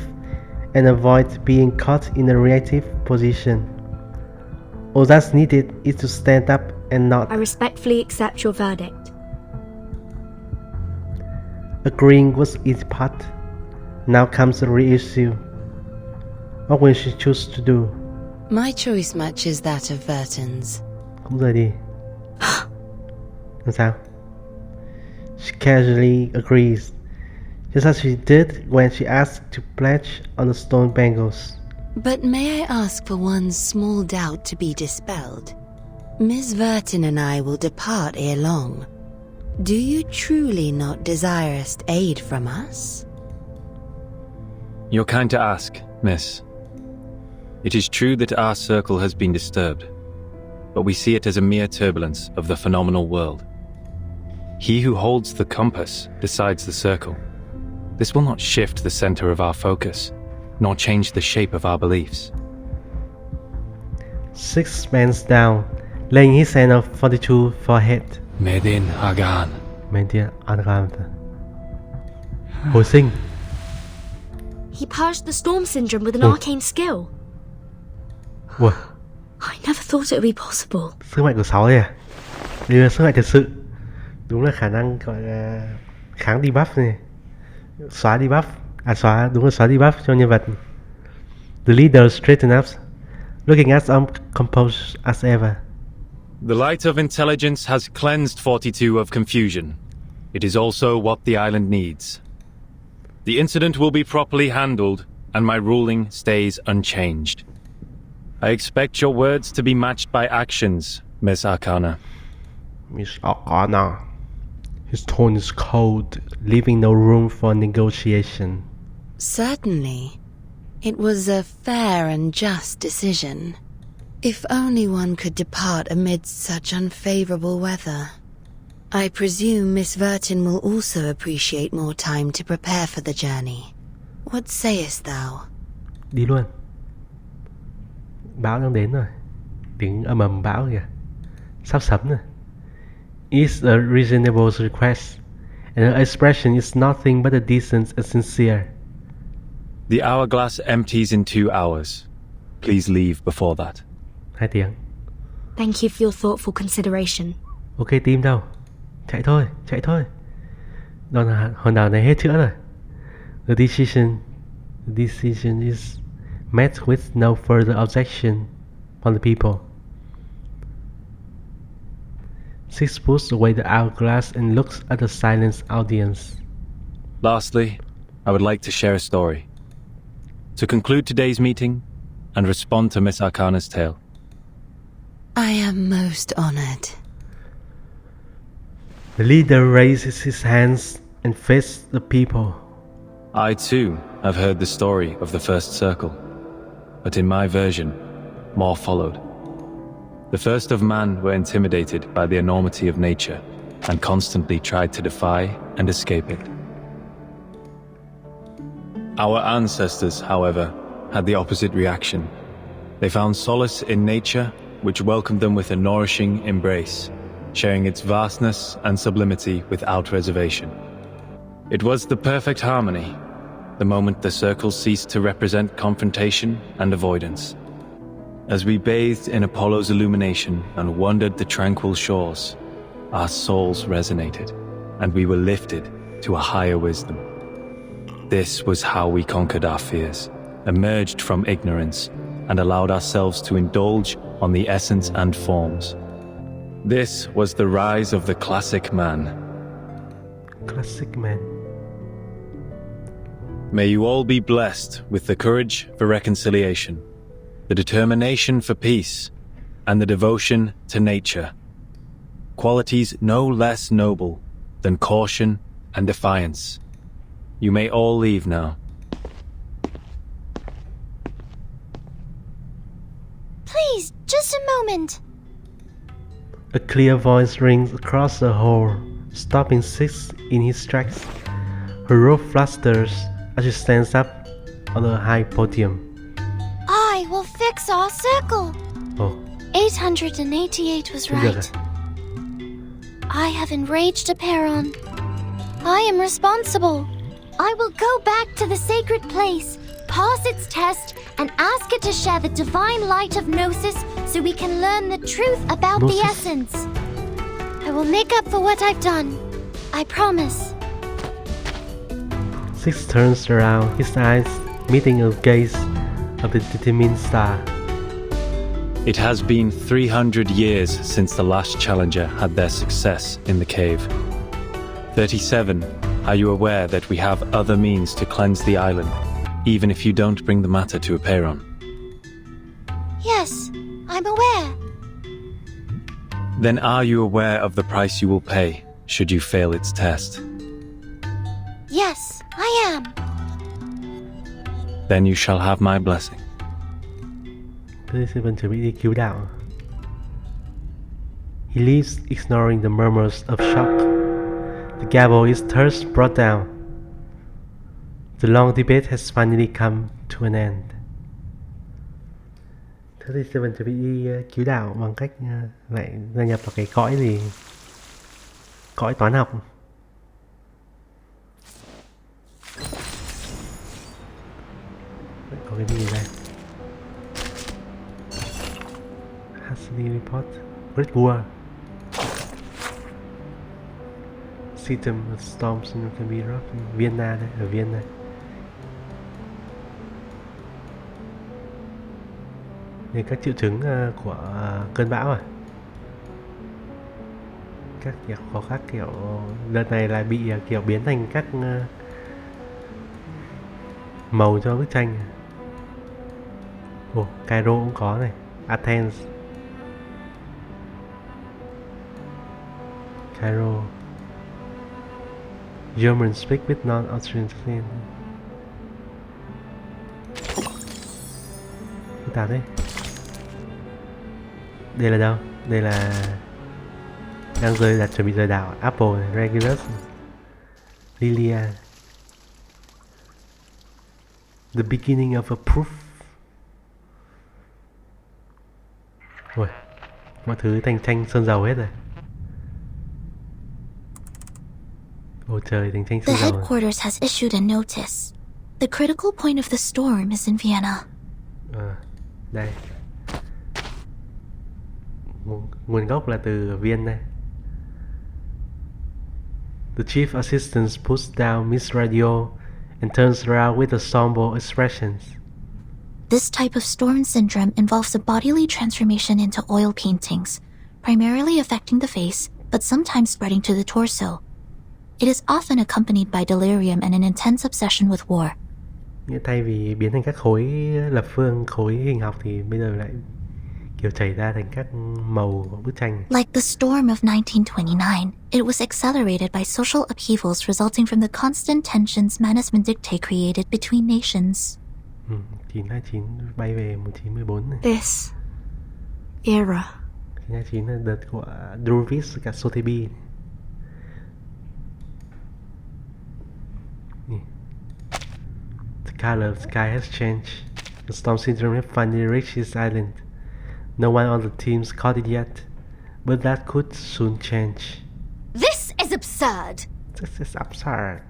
and avoid being caught in a reactive position. All that's needed is to stand up and not. I respectfully accept your verdict. Agreeing was easy part. Now comes the real issue. What will she choose to do? My choice matches that of Vertin's. Cũng rời đi. Làm sao? She casually agrees, just as she did when she asked to pledge on the stone bangles. But may I ask for one small doubt to be dispelled? Miss Vertin and I will depart ere long. Do you truly not desire aid from us? You're kind to ask, miss. It is true that our circle has been disturbed, but we see it as a mere turbulence of the phenomenal world. He who holds the compass decides the circle. This will not shift the center of our focus, nor change the shape of our beliefs. Six bends down, laying his hand on 42 forehead. Medin Hagan. Medin Hagan. Hồi sinh. He purged the storm syndrome with an arcane skill. Wow. I never thought it would be possible. Sức mạnh của 6 đây à? Đây là sức mạnh thật sự. Đúng là khả năng gọi là kháng debuff này. Xóa debuff. Đúng là xóa debuff cho nhân vật. The leader straightened up, looking as uncomposed as ever. The light of intelligence has cleansed 42 of confusion. It is also what the island needs. The incident will be properly handled, and my ruling stays unchanged. I expect your words to be matched by actions, Miss Arcana. Miss Arcana. His tone is cold, leaving no room for negotiation. Certainly. It was a fair and just decision. If only one could depart amidst such unfavorable weather. I presume Miss Vertin will also appreciate more time to prepare for the journey. What sayest thou? Đi luôn. Bão đang đến rồi. Tiếng ầm ầm bão kìa. Sắp sấm rồi. It's a reasonable request, and her expression is nothing but a decent and sincere. The hourglass empties in 2 hours. Please leave before that. 2 tiếng. Thank you for your thoughtful consideration. Ok, team đâu? Chạy thôi. Hòn đảo này hết chữa rồi. The decision is met with no further objection from the people. Six pushes away the hourglass and looks at the silenced audience. Lastly, I would like to share a story. To conclude today's meeting and respond to Miss Arcana's tale. I am most honored. The leader raises his hands and faces the people. I too have heard the story of the first circle, but in my version, more followed. The first of man were intimidated by the enormity of nature and constantly tried to defy and escape it. Our ancestors, however, had the opposite reaction. They found solace in nature, which welcomed them with a nourishing embrace, sharing its vastness and sublimity without reservation. It was the perfect harmony, the moment the circle ceased to represent confrontation and avoidance. As we bathed in Apollo's illumination and wandered the tranquil shores, our souls resonated, and we were lifted to a higher wisdom. This was how we conquered our fears, emerged from ignorance, and allowed ourselves to indulge on the essence and forms. This was the rise of the classic man. Classic man. May you all be blessed with the courage for reconciliation, the determination for peace, and the devotion to nature. Qualities no less noble than caution and defiance. You may all leave now. Please, just a moment. A clear voice rings across the hall, stopping Six in his tracks. Her robe flusters as she stands up on the high podium. I will fix our circle. Oh. 888 was right. I have enraged a Peron. I am responsible. I will go back to the sacred place, pass its test, and ask it to share the divine light of Gnosis so we can learn the truth about the essence. I will make up for what I've done. I promise. Six turns around, his eyes meeting a gaze of the determined star. It has been 300 years since the last challenger had their success in the cave. 37, are you aware that we have other means to cleanse the island, even if you don't bring the matter to a Peron? Yes, I'm aware. Then are you aware of the price you will pay should you fail its test? Yes, I am. Then you shall have my blessing. 37 chuẩn bị đi cứu đạo. He leaves, ignoring the murmurs of shock. The gavel is thus brought down. The long debate has finally come to an end. 37 chuẩn bị đi cứu đạo bằng cách lại gia nhập vào cái cõi gì? Cõi toán học. Có cái gì đây? Hastily report. Great War. System of storms can be rough. Vienna đây, ở Vienna. Đây các triệu chứng của cơn bão à? Có các kiểu đợt này là bị kiểu biến thành các màu cho bức tranh. Ồ, Cairo cũng có này, Athens, Cairo. German speak with non-Austrian accent. Phức tạp đấy. Đây là đâu? Đây là đang chuẩn bị rời đảo. Apple, Regulus, Lilia. The beginning of a proof. Ôi, mọi thứ thành tranh sơn dầu hết rồi. Ôi trời, thành tranh sơn The dầu. headquarters has issued a notice. The critical point of the storm is in Vienna. Đây. Nguồn gốc là từ Vienna. The chief assistant puts down Miss Radio and turns around with a somber expression. This type of storm syndrome involves a bodily transformation into oil paintings, primarily affecting the face, but sometimes spreading to the torso. It is often accompanied by delirium and an intense obsession with war. Nghĩa thay vì biến thành các khối lập phương, khối hình học thì bây giờ lại kiểu chảy ra thành các màu của bức tranh. Like the storm of 1929, it was accelerated by social upheavals resulting from the constant tensions Manus Vindictae created between nations. 929 bay về 1914 này. This era. 929 là đợt của Druvis cả Sotheby. The color of the sky has changed. The storm syndrome has finally reached this island. No one on the team's caught it yet, but that could soon change. This is absurd! This is absurd.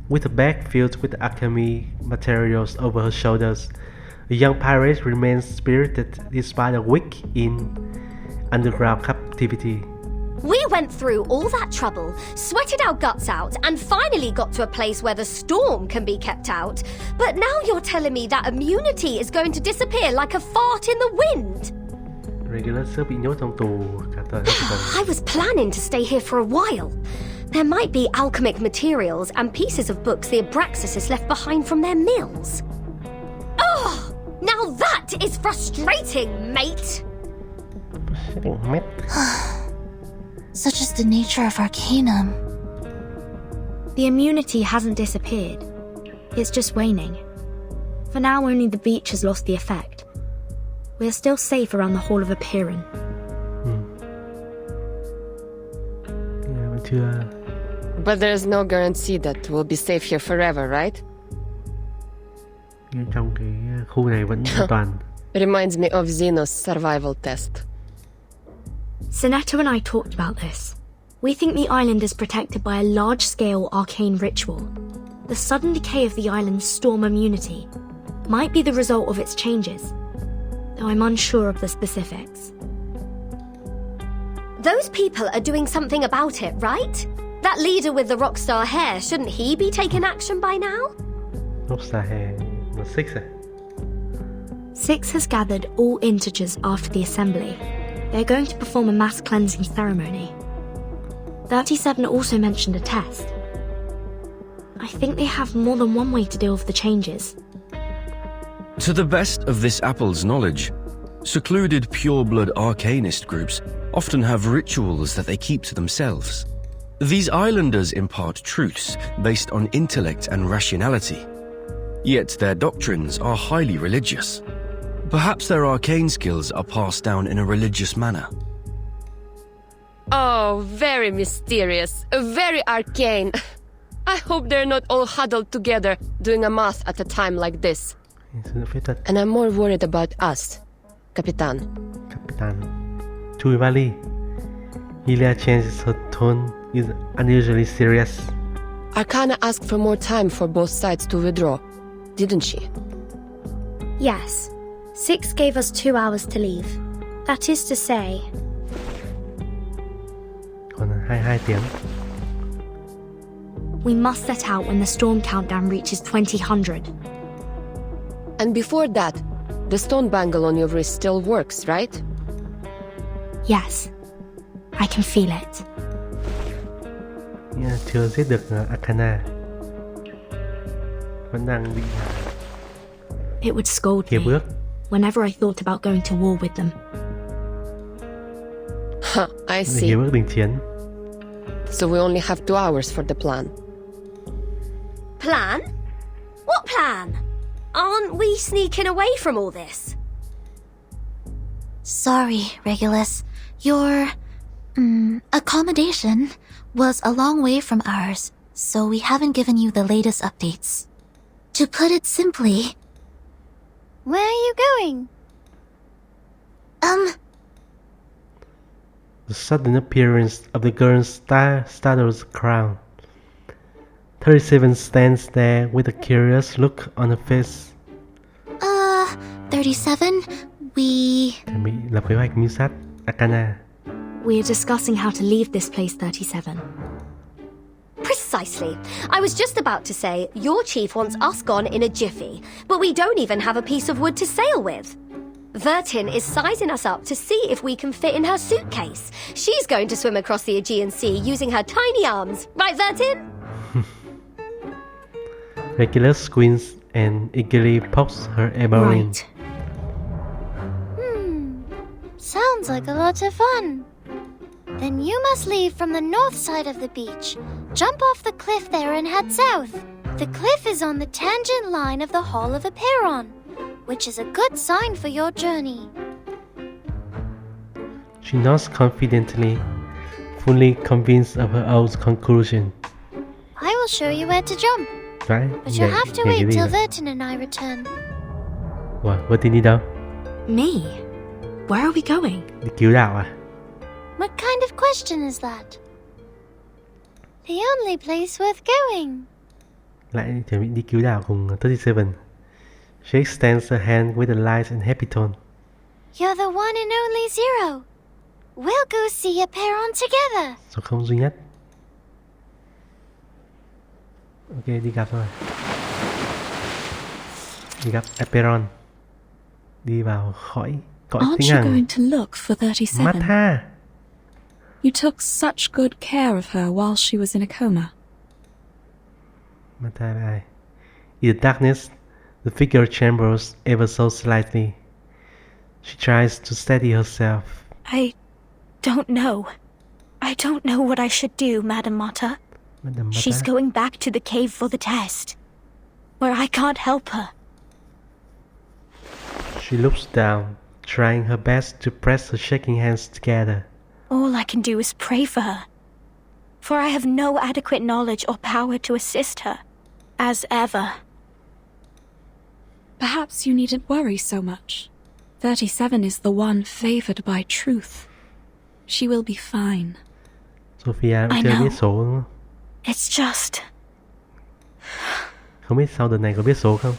With a bag filled with alchemy materials over her shoulders, the young pirate remains spirited despite a week in underground captivity. We went through all that trouble, sweated our guts out, and finally got to a place where the storm can be kept out. But now you're telling me that immunity is going to disappear like a fart in the wind. Regulus bị nhốt trong tù cả tuần. I was planning to stay here for a while. There might be alchemic materials and pieces of books the Abraxas has left behind from their mills. Oh, now that is frustrating, mate. Such is the nature of Arcanum. The immunity hasn't disappeared. It's just waning. For now, only the beach has lost the effect. We're still safe around the Hall of Apeiron. But there's no guarantee that we'll be safe here forever, right? Trong cái khu này vẫn an toàn. Reminds me of Zeno's survival test. Sinetto and I talked about this. We think the island is protected by a large-scale arcane ritual. The sudden decay of the island's storm immunity might be the result of its changes, though I'm unsure of the specifics. Those people are doing something about it, right? That leader with the rockstar hair, shouldn't he be taking action by now? Rockstar hair, the Six. Six has gathered all integers after the assembly. They're going to perform a mass cleansing ceremony. 37 also mentioned a test. I think they have more than one way to deal with the changes. To the best of this apple's knowledge, secluded pure-blood arcanist groups often have rituals that they keep to themselves. These islanders impart truths based on intellect and rationality. Yet their doctrines are highly religious. Perhaps their arcane skills are passed down in a religious manner. Oh, very mysterious, very arcane. I hope they're not all huddled together doing a math at a time like this. And I'm more worried about us, Capitan. Chui vali. Ilia changes her tone, is unusually serious. Arcana asked for more time for both sides to withdraw, didn't she? Yes. Six gave us 2 hours to leave. That is to say... Còn 22 tiếng. We must set out when the storm countdown reaches 2000. And before that, the stone bangle on your wrist still works, right? Yes. I can feel it. Chưa giết được Arcana. Vẫn đang bị It would scold hiệp me ước. whenever I thought about going to war with them. I see. Hiệp ước đình chiến. So we only have 2 hours for the plan. Plan? What plan? Aren't we sneaking away from all this? Sorry, Regulus. Your accommodation was a long way from ours, so we haven't given you the latest updates. To put it simply... Where are you going? The sudden appearance of the girl startles the crowd. 37 stands there with a curious look on her face. 37, we... Chuẩn bị lập kế hoạch mưu sát Arcana. We are discussing how to leave this place, 37. Precisely. I was just about to say, your chief wants us gone in a jiffy, but we don't even have a piece of wood to sail with. Vertin is sizing us up to see if we can fit in her suitcase. She's going to swim across the Aegean Sea using her tiny arms. Right, Vertin? Regulus squints and eagerly pokes her elbow in. Sounds like a lot of fun. Then you must leave from the north side of the beach. Jump off the cliff there and head south. The cliff is on the tangent line of the Hall of Aperon, which is a good sign for your journey. She nods confidently, fully convinced of her own conclusion. I will show you where to jump, Right? but you'll have to wait till Vertin and I return. Ủa, Vertin đi đâu? Me? Where are we going? Đi cứu đạo à? What kind of question is that? The only place worth going. Lại chuẩn bị đi cứu đạo cùng 37. She extends her hand with a light and happy tone. You're the one and only Zero. We'll go see Aperon together. Số không duy nhất. Ok, đi gặp thôi. Đi gặp Aperon. Đi vào cõi Aren't tĩnh you hằng. going to look for 37? Martha! You took such good care of her while she was in a coma. Martha là ai? In the darkness, the figure trembles ever so slightly. She tries to steady herself. I don't know. I don't know what I should do, Madame Mata. She's going back to the cave for the test, where I can't help her. She looks down, trying her best to press her shaking hands together. All I can do is pray for her, for I have no adequate knowledge or power to assist her, as ever. Perhaps you needn't worry so much. 37 is the one favored by truth. She will be fine. Sophia cũng I chưa know. biết số đúng không? It's just... Không biết sau đợt này có biết số không?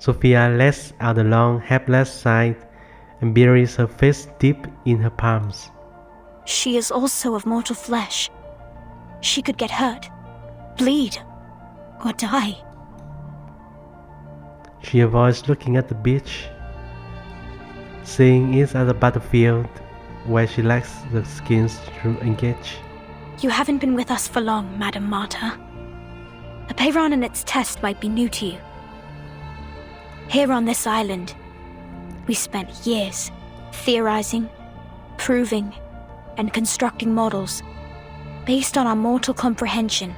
Sophia lets out a long, helpless sigh and buries her face deep in her palms. She is also of mortal flesh. She could get hurt, bleed, or die. She avoids looking at the beach, seeing it as a battlefield where she lacks the skills to engage. You haven't been with us for long, Madame Marta. Aperon and its test might be new to you. Here on this island, we spent years theorizing, proving, and constructing models based on our mortal comprehension.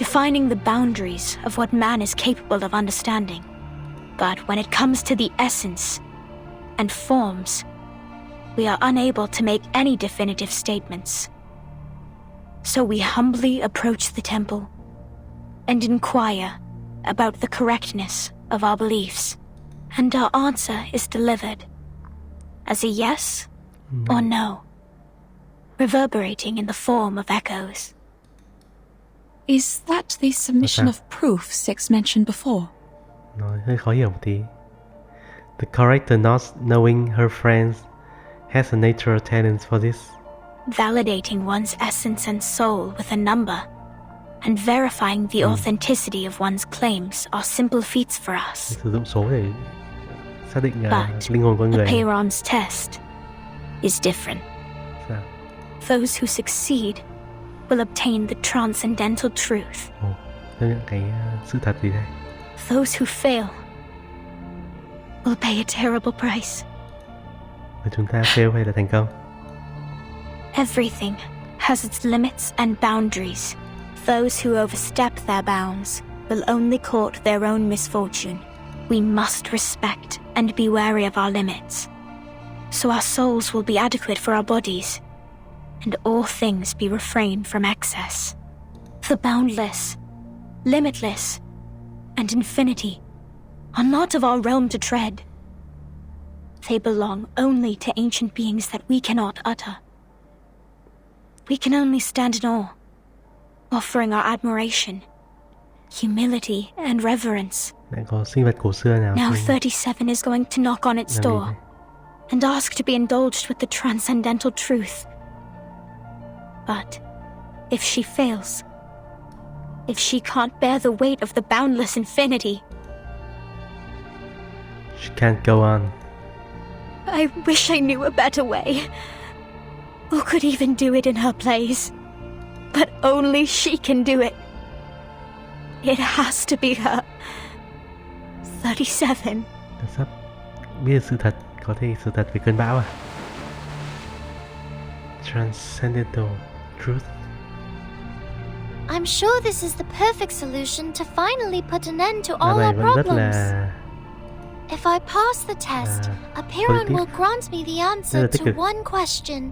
defining the boundaries of what man is capable of understanding. But when it comes to the essence and forms, we are unable to make any definitive statements. So we humbly approach the temple and inquire about the correctness of our beliefs. And our answer is delivered as a yes or no, reverberating in the form of echoes. Is that the submission of proof Six mentioned before? Nói hơi khó hiểu một tí. The character not knowing her friends has a natural talent for this. Validating one's essence and soul with a number and verifying the authenticity of one's claims are simple feats for us. Sử dụng số để xác định But linh hồn con the người. Peyron's test is different. Sao? Those who succeed will obtain the transcendental truth. Theo những cái sự thật gì đây? Those who fail will pay a terrible price. Và chúng ta fail hay là thành công? Everything has its limits and boundaries. Those who overstep their bounds will only court their own misfortune. We must respect and be wary of our limits, so our souls will be adequate for our bodies, and all things be refrained from excess. The boundless, limitless, and infinity are not of our realm to tread. They belong only to ancient beings that we cannot utter. We can only stand in awe, offering our admiration, humility, and reverence. Lại có sinh vật cổ xưa nào? Now 37 is going to knock on its door and ask to be indulged with the transcendental truth. But if she fails, if she can't bear the weight of the boundless infinity, She can't go on. I wish I knew a better way, or could even do it in her place. But only she can do it. It has to be her. 37. Ta sắp biết được sự thật, có thể sự thật về cơn bão à? Transcendental truth. I'm sure this is the perfect solution to finally put an end to all Này our vẫn rất problems. là If I pass the test, Apiron will grant me the answer Rất là tích to cực. one question.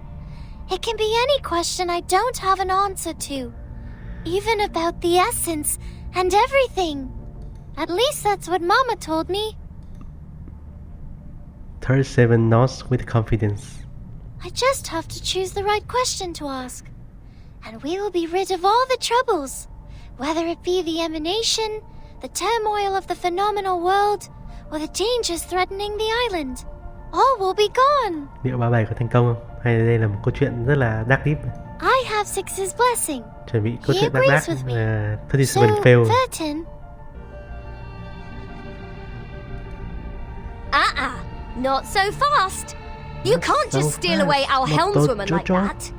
It can be any question I don't have an answer to, even about the essence and everything. At least that's what Mama told me. 37 nods with confidence. I just have to choose the right question to ask, and we will be rid of all the troubles, whether it be the emanation, the turmoil of the phenomenal world, or the dangers threatening the island. All will be gone. Liệu 37 có thành công không? Hay là đây là một câu chuyện rất là dark deep? I have Six's blessing. Chuẩn bị câu He chuyện dark agrees dark with me. là 37 So, fail. Vertin. Not so fast. You can't so just steal fast. away our Not helmswoman so like Jojo. that.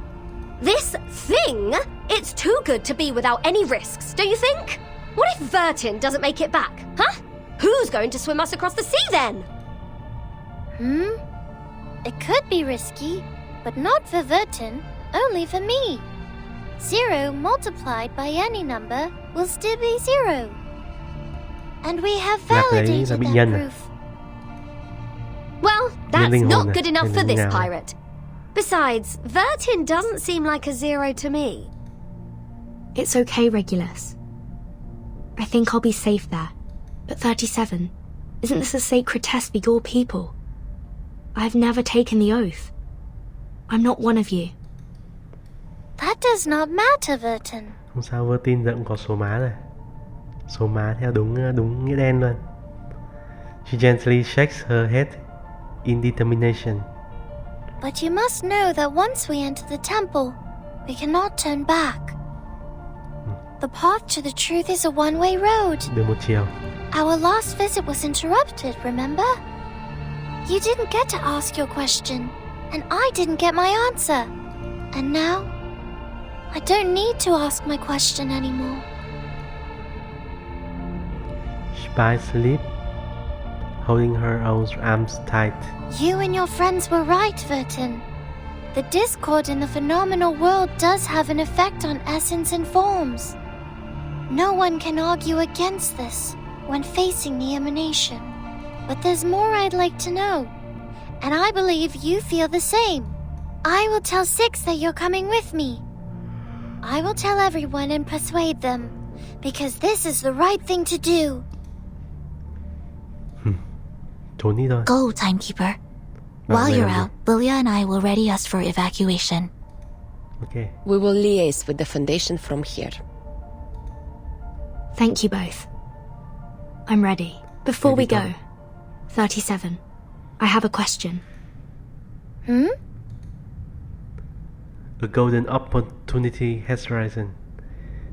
This thing, it's too good to be without any risks, don't you think? What if Vertin doesn't make it back, huh? Who's going to swim us across the sea then? It could be risky, but not for Vertin, only for me. 0 multiplied by any number will still be 0. And we have validated that proof. Well, that's linh hồn not này, good enough hay for là this như nào? pirate. Besides, Vertin doesn't seem like a 0 to me. It's okay, Regulus. I think I'll be safe there. But 37, isn't this a sacred test for your people? I've never taken the oath. I'm not one of you. That does not matter, Vertin. Không sao, Vertin giờ cũng có số má rồi. Số má theo đúng nghĩa đen luôn. She gently shakes her head in determination. But you must know that once we enter the temple, we cannot turn back. The path to the truth is a one-way road. Đường một chiều. Our last visit was interrupted, remember? You didn't get to ask your question, and I didn't get my answer. And now, I don't need to ask my question anymore. She bites her lip, holding her own arms tight. You and your friends were right, Vertin. The discord in the phenomenal world does have an effect on essence and forms. No one can argue against this when facing the emanation. But there's more I'd like to know. And I believe you feel the same. I will tell Six that you're coming with me. I will tell everyone and persuade them, because this is the right thing to do. Trốn đi thôi. Go, Timekeeper. While you're out, Lilia and I will ready us for evacuation. Okay. We will liaise with the Foundation from here. Thank you both. I'm ready. Before we go, 37, I have a question. A golden opportunity has arisen.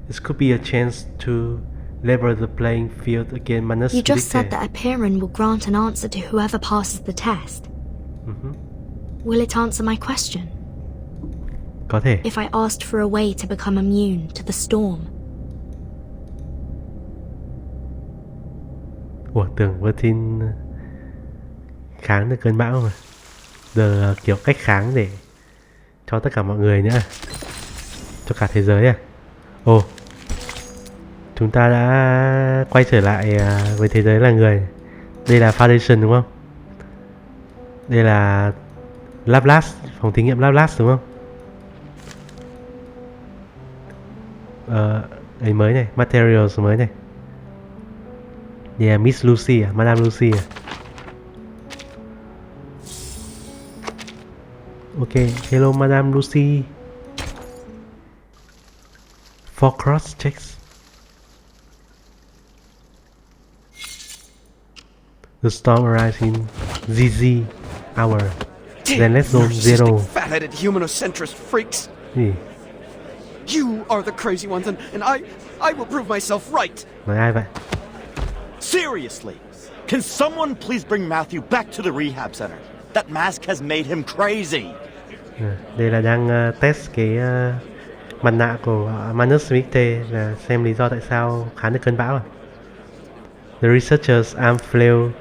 This could be a chance to level the playing field against Manus. You just said that a Piran will grant an answer to whoever passes the test. Will it answer my question? Có thể. If I asked for a way to become immune to the storm. Ủa, tưởng Vertin kháng được cơn bão mà. Giờ kiểu cách kháng để cho tất cả mọi người nữa. Cho cả thế giới à? Ồ, chúng ta đã quay trở lại với thế giới là người. Đây là Foundation đúng không? Đây là Lablas, phòng thí nghiệm Lablas đúng không? Ấy mới này, Materials mới này. Đây là Miss Lucy à, Madame Lucy à. Ok, hello Madame Lucy. For cross checks. The storm arrives in ZZ hour. Then let's go zero. Fat-headed humanocentrist freaks. Gì? You are the crazy ones, and I will prove myself right. Nói ai vậy? Seriously, can someone please bring Matthew back to the rehab center? That mask has made him crazy. Đây là đang test cái mặt nạ của Manus Victe là xem lý do tại sao kháng được cơn bão à. The researcher's arm flailed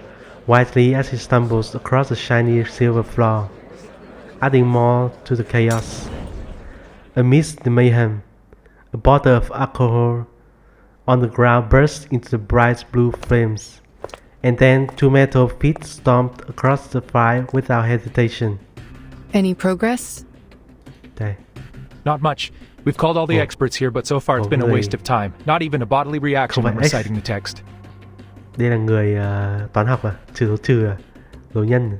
widely as he stumbles across the shiny silver floor, adding more to the chaos. Amidst the mayhem, a bottle of alcohol on the ground burst into the bright blue flames, and then two metal feet stomped across the fire without hesitation. Any progress? Đây. Not much. We've called all the experts here, but so far it's been a waste of time. Not even a bodily reaction when reciting the text. Đây là người toán học à? Trừ số trừ à? Số nhân.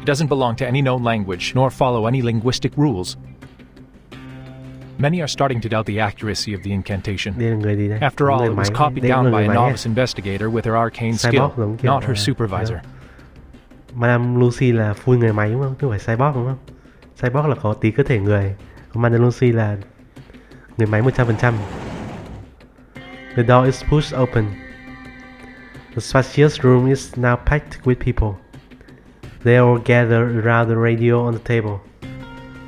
It doesn't belong to any known language, nor follow any linguistic rules. Many are starting to doubt the accuracy of the incantation. After all, it was copied down by a novice investigator with her arcane skill, not her supervisor. Madame Lucy là full người máy đúng không? Chứ không phải cyborg đúng không? Cyborg là có tí cơ thể người. Còn Madame Lucy là người máy 100%. The door is pushed open. The spacious room is now packed with people. They all gather around the radio on the table.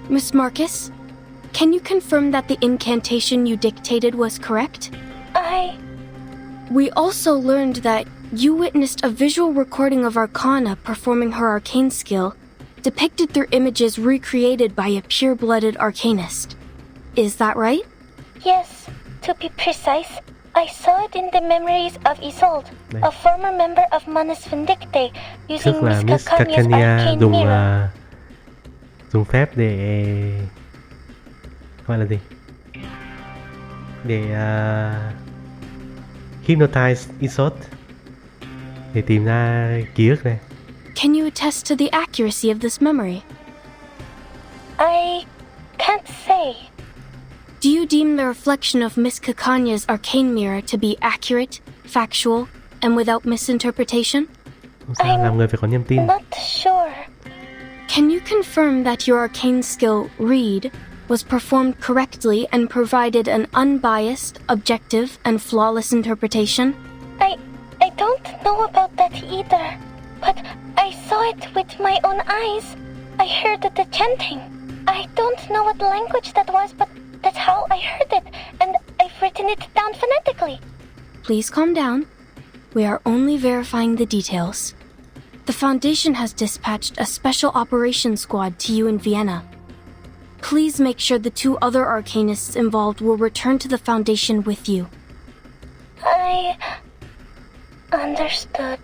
Miss Marcus? Can you confirm that the incantation you dictated was correct? We also learned that you witnessed a visual recording of Arcana performing her arcane skill, depicted through images recreated by a pure-blooded arcanist. Is that right? Yes, to be precise, I saw it in the memories of Isolde, a former member of Manus Vindicte, using Miss Cacanya's arcane mirror. Dùng phép để gọi là gì? Để hypnotize Isolde, để tìm ra ký ức này. Can you attest to the accuracy of this memory? I can't say. Do you deem the reflection of Miss Cacanya's arcane mirror to be accurate, factual, and without misinterpretation? Làm người phải có niềm tin. Not sure. Can you confirm that your arcane skill, Read, was performed correctly and provided an unbiased, objective, and flawless interpretation? I don't know about that either, but I saw it with my own eyes. I heard the chanting. I don't know what language that was, but that's how I heard it, and I've written it down phonetically. Please calm down. We are only verifying the details. The Foundation has dispatched a special operations squad to you in Vienna. Please make sure the 2 other arcanists involved will return to the Foundation with you. I understood.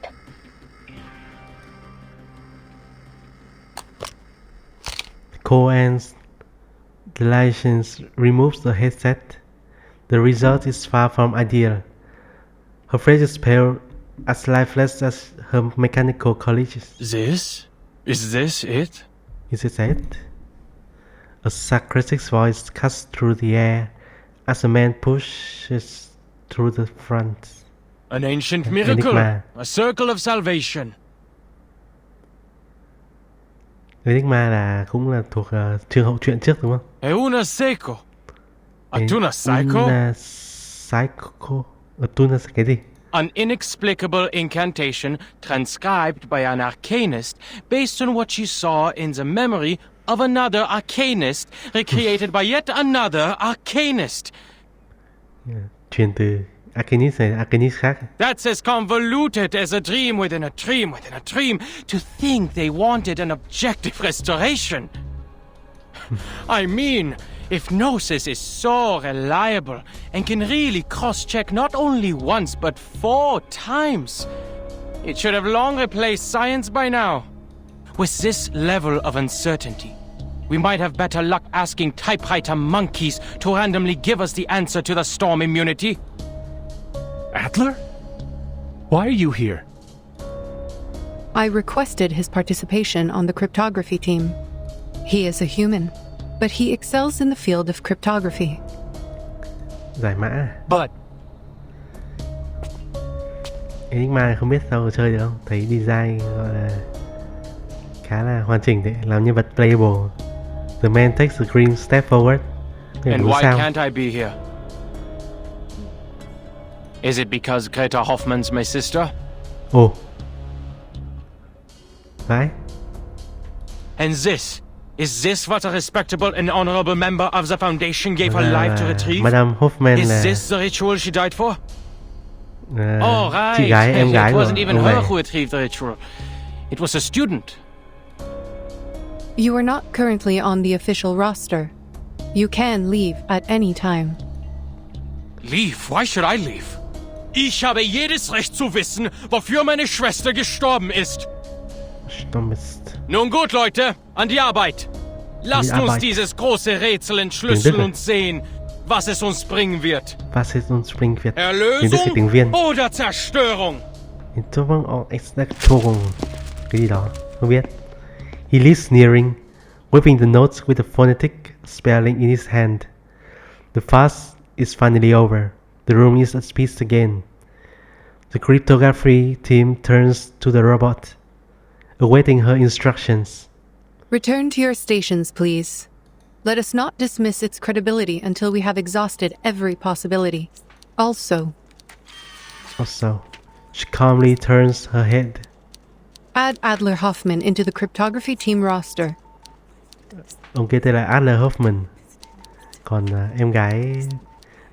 Cole ends. The license removes the headset. The result is far from ideal. Her face is pale, as lifeless as her mechanical colleagues. Is this it? Is it it? A sarcastic voice cuts through the air as a man pushes through the front. An ancient miracle, Enigma. a circle of salvation. Enigma là cũng là thuộc trường hậu truyện trước đúng không? Euna seco. Atuna psycho. Una psycho. Atuna cái gì? An inexplicable incantation transcribed by an arcanist based on what she saw in the memory of another arcanist recreated by yet another arcanist. Truyền từ arcanist này arcanist khác. That's as convoluted as a dream within a dream within a dream. To think they wanted an objective restoration. I mean, if Gnosis is so reliable and can really cross-check not only once but 4 times, it should have long replaced science by now. With this level of uncertainty, we might have better luck asking typewriter monkeys to randomly give us the answer to the storm immunity. Adler? Why are you here? I requested his participation on the cryptography team. He is a human, but he excels in the field of cryptography. Giải mã. But Enigma không biết sao chơi được không? Thấy design gọi là khá là hoàn chỉnh để làm nhân vật playable. The man takes a green step forward. And why can't I be here? Is it because Greta Hoffman's my sister? Oh. Right? And is this what a respectable and honorable member of the Foundation gave her life to retrieve? Madame Hoffman Is là this the ritual she died for? Oh right. Chị gái, em gái it của wasn't even ông her này. who retrieved the ritual. It was a student. You are not currently on the official roster. You can leave at any time. Leave? Why should I leave? Ich habe jedes Recht zu wissen, wofür meine Schwester gestorben ist. Nun gut, Leute, an die Arbeit. Lasst uns dieses große Rätsel entschlüsseln und sehen, was es uns bringen wird. Was es uns bringen wird. Erlösung oder Zerstörung? Cái gì đó, không biết. He leaves sneering, whipping the notes with a phonetic spelling in his hand. The fast is finally over. The room is at peace again. The cryptography team turns to the robot, awaiting her instructions. Return to your stations, please. Let us not dismiss its credibility until we have exhausted every possibility. Also, she calmly turns her head. Add Adler Hoffman into the cryptography team roster. Ông kia tên là Adler Hoffman. Còn em gái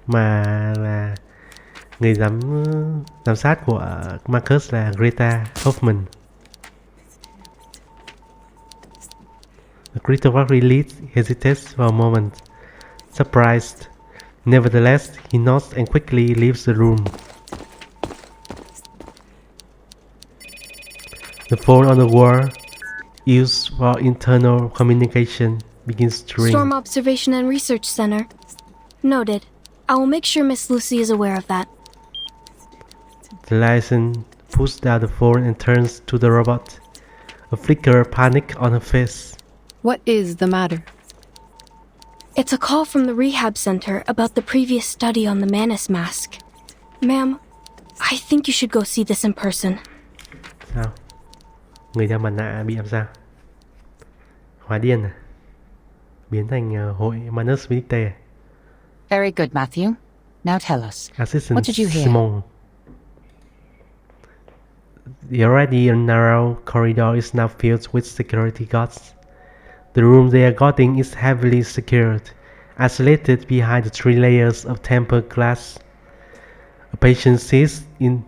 mà là người giám sát của Marcus là Greta Hoffman. The cryptography lead hesitates for a moment, surprised. Nevertheless, he nods and quickly leaves the room. The phone on the wall, used for internal communication, begins to ring. Storm Observation and Research Center. Noted. I will make sure Miss Lucy is aware of that. The liaison puts down the phone and turns to the robot, a flicker of panic on her face. What is the matter? It's a call from the rehab center about the previous study on the Manus mask. Ma'am, I think you should go see this in person. Sao? Người đeo mặt nạ bị làm sao? Hóa điên à? Biến thành hội Manus Vitae. Very good, Matthew. Now tell us, Assistant what did you hear? Simon. The already narrow corridor is now filled with security guards. The room they are guarding is heavily secured, isolated behind the 3 layers of tempered glass. A patient sits in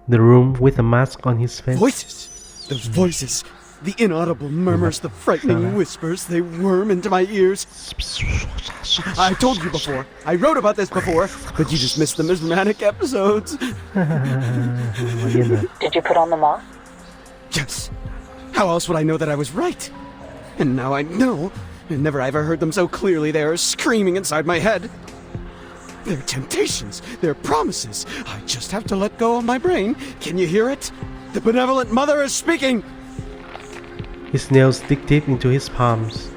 the room with a mask on his face. Voices! Those voices! The inaudible murmurs, the frightening whispers, they worm into my ears. I told you before. I wrote about this before, but you dismissed them as manic episodes. Did you put on the mask? Yes. How else would I know that I was right? And now I know. And never ever heard them so clearly. They are screaming inside my head. They're temptations. They're promises. I just have to let go of my brain. Can you hear it? The benevolent mother is speaking. His nails dig deep into his palms,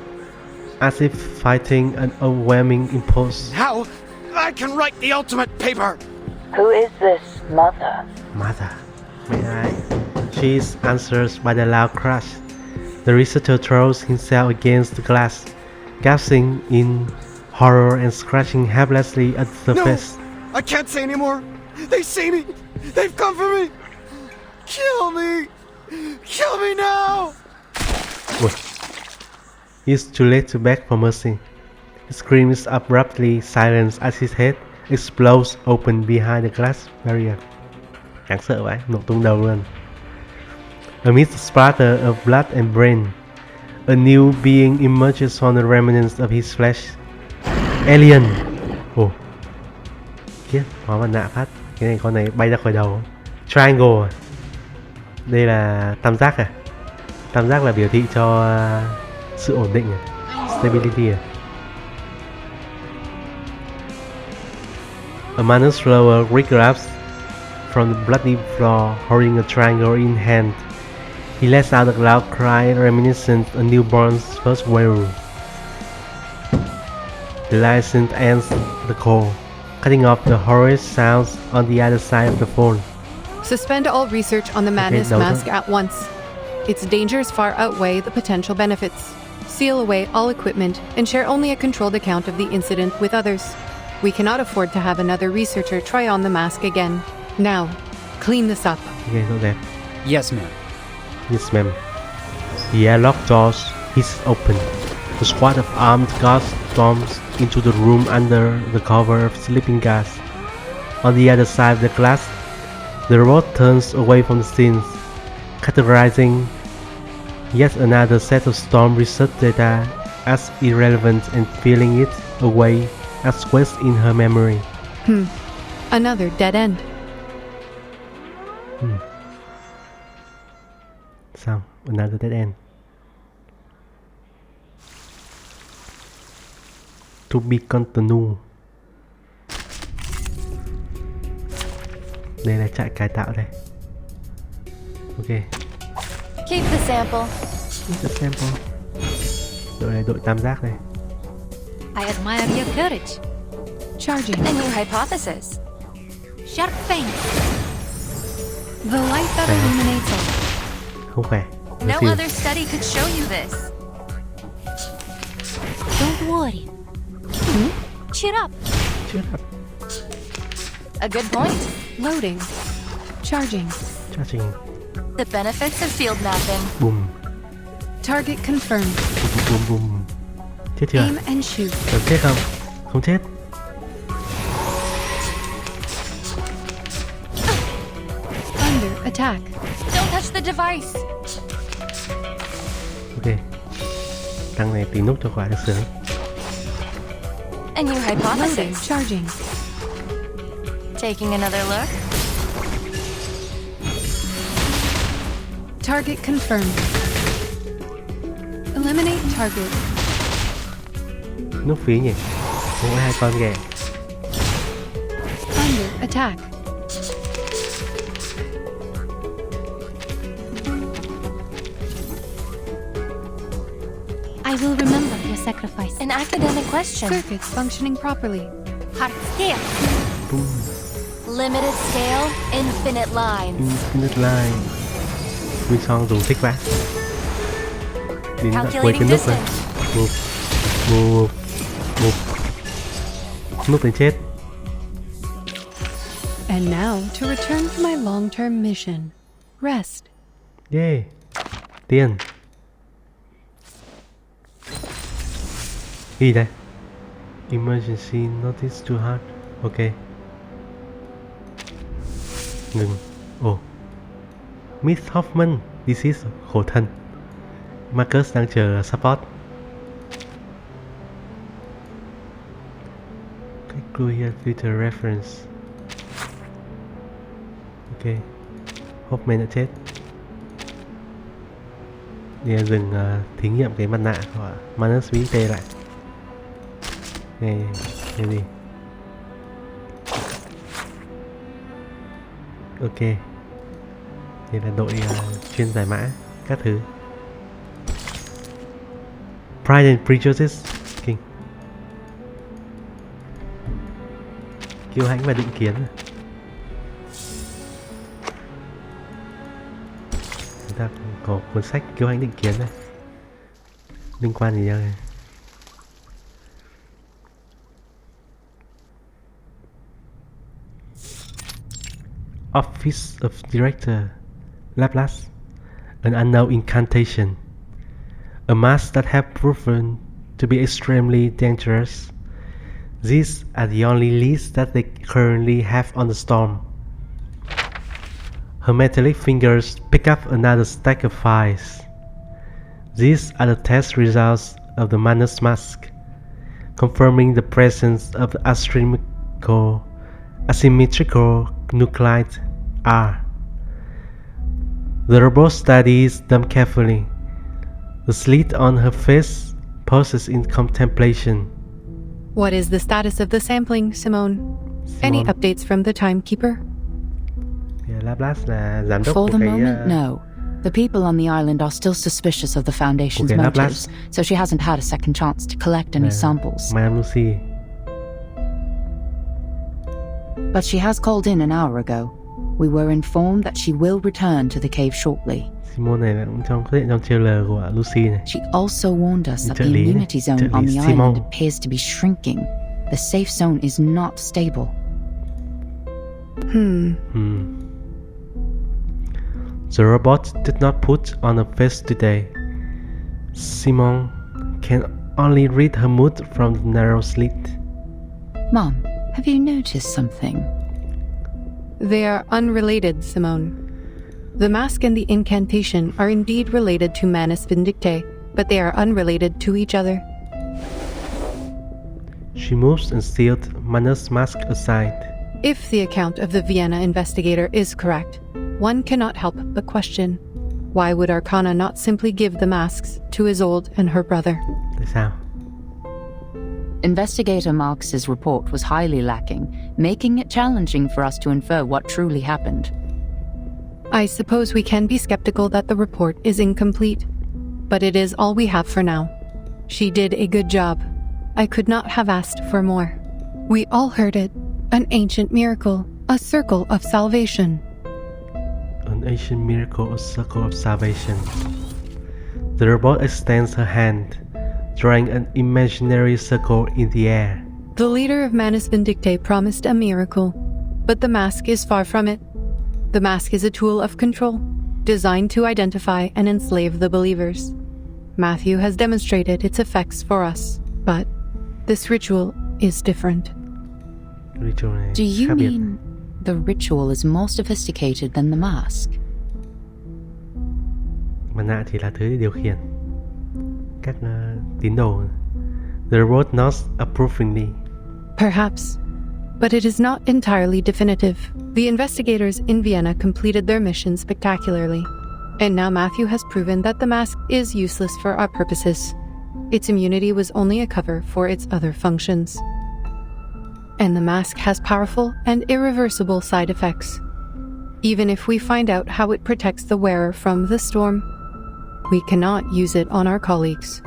as if fighting an overwhelming impulse. How? I can write the ultimate paper. Who is this mother? Mother. May I? She answers by the loud crash. The researcher throws himself against the glass, gasping in horror and scratching helplessly at the surface. No! I can't say anymore. They see me. They've come for me. Kill me. Kill me now. It's too late to beg for mercy. His scream is abruptly silenced as his head explodes open behind the glass barrier. Đáng sợ vậy, nổ tung đầu luôn. Amidst the splatter of blood and brain, a new being emerges from the remnants of his flesh. Alien! Ồ, kiếp, hóa mặt nạ phát. Cái này con này bay ra khỏi đầu. Triangle. Đây là tam giác à? Tam giác là biểu thị cho sự ổn định à? Stability à? A manus flower wriggles from the bloody floor, holding a triangle in hand. He lets out a loud cry reminiscent of a newborn's first wail. The license ends the call, cutting off the horrid sounds on the other side of the phone. Suspend all research on the madness mask at once. Its dangers far outweigh the potential benefits. Seal away all equipment and share only a controlled account of the incident with others. We cannot afford to have another researcher try on the mask again. Now, clean this up. Okay, so that. Yes, ma'am. Yes, ma'am. The airlock doors hiss open. A squad of armed guards storms into the room under the cover of sleeping gas. On the other side of the glass, the robot turns away from the scenes, categorizing yet another set of storm research data as irrelevant and filing it away as waste in her memory. Another dead end. Sao? Another dead end. To be continued. Đây là trại cải tạo đây. Ok. Keep the sample. Keep the sample. Đội này đội tam giác đây. I admire your courage. Charging. A new hypothesis. Sharp thing. The light that illuminates all. Không phải. No other study could show you this. Don't worry. Cheer up. Cheer up. A good point. Loading. Charging. Charging. The benefits of field mapping. Boom. Target confirmed. Boom boom. Chết chưa? Aim and shoot. Có chết không? Không chết. Under attack. Don't touch the device. Ok. Tăng này tí nút cho quả được sướng. A new hypothesis. Loading. Charging. Taking another look. Target confirmed. Eliminate target. Nút phí nhỉ? Không có hai con kìa. Under attack. I will remember your sacrifice. An academic question. Circuits functioning properly. Hard scale. Boom. Limited scale, infinite lines. Infinite line. Wilson dùng thích vãi. Đến đoạn cuối cái nút rồi. Một. Nút đến chết. And now to return to my long-term mission. Rest. Yeah. Tiền. Gì đây? Emergency notice to heart. Ok. Ngừng. Ồ. Miss Hoffman, disease khổ thân. Marcus đang chờ support. Clue here, future reference. Ok, Hoffman đã chết. Đi dừng thí nghiệm cái mặt nạ của Manus Vitae lại. Nghe gì? Ok, đây là đội chuyên giải mã các thứ. Pride and Prejudice, kinh. Kiêu hãnh và định kiến. Chúng ta có cuốn sách Kiêu hãnh định kiến này. Liên quan gì đây? Office of Director, Laplace, an unknown incantation, a mask that have proven to be extremely dangerous. These are the only leads that they currently have on the storm. Her metallic fingers pick up another stack of files. These are the test results of the Manus mask, confirming the presence of the asymmetrical nuclide R. The robot studies them carefully. The slit on her face poses in contemplation. What is the status of the sampling, Simone? Any updates from the timekeeper? For the moment, no. The people on the island are still suspicious of the Foundation's motives, so she hasn't had a second chance to collect any samples. Madame Lucy. But she has called in an hour ago. We were informed that she will return to the cave shortly. Simone này cũng xuất hiện trong trailer của Lucy này. She also warned us that the immunity zone on the island appears to be shrinking. The safe zone is not stable. The robot did not put on a face today. Simone can only read her mood from the narrow slit. Mom, have you noticed something? They are unrelated, Simone. The mask and the incantation are indeed related to Manus Vindictae, but they are unrelated to each other. She moves and sealed Manus' mask aside. If the account of the Vienna investigator is correct, one cannot help but question, why would Arcana not simply give the masks to Isolde and her brother? Tại sao? Investigator Marx's report was highly lacking, making it challenging for us to infer what truly happened. I suppose we can be skeptical that the report is incomplete, but it is all we have for now. She did a good job. I could not have asked for more. We all heard it. An ancient miracle, a circle of salvation. An ancient miracle, a circle of salvation. The robot extends her hand, drawing an imaginary circle in the air. The leader of Manus Vindictae promised a miracle, but the mask is far from it. The mask is a tool of control, designed to identify and enslave the believers. Matthew has demonstrated its effects for us, but this ritual is different. Do you mean the ritual is more sophisticated than the mask? Mặt nạ chỉ là thứ để điều khiển các tín đồ. The robot nods approvingly. Perhaps, but it is not entirely definitive. The investigators in Vienna completed their mission spectacularly, and now Matthew has proven that the mask is useless for our purposes. Its immunity was only a cover for its other functions. And the mask has powerful and irreversible side effects. Even if we find out how it protects the wearer from the storm, we cannot use it on our colleagues.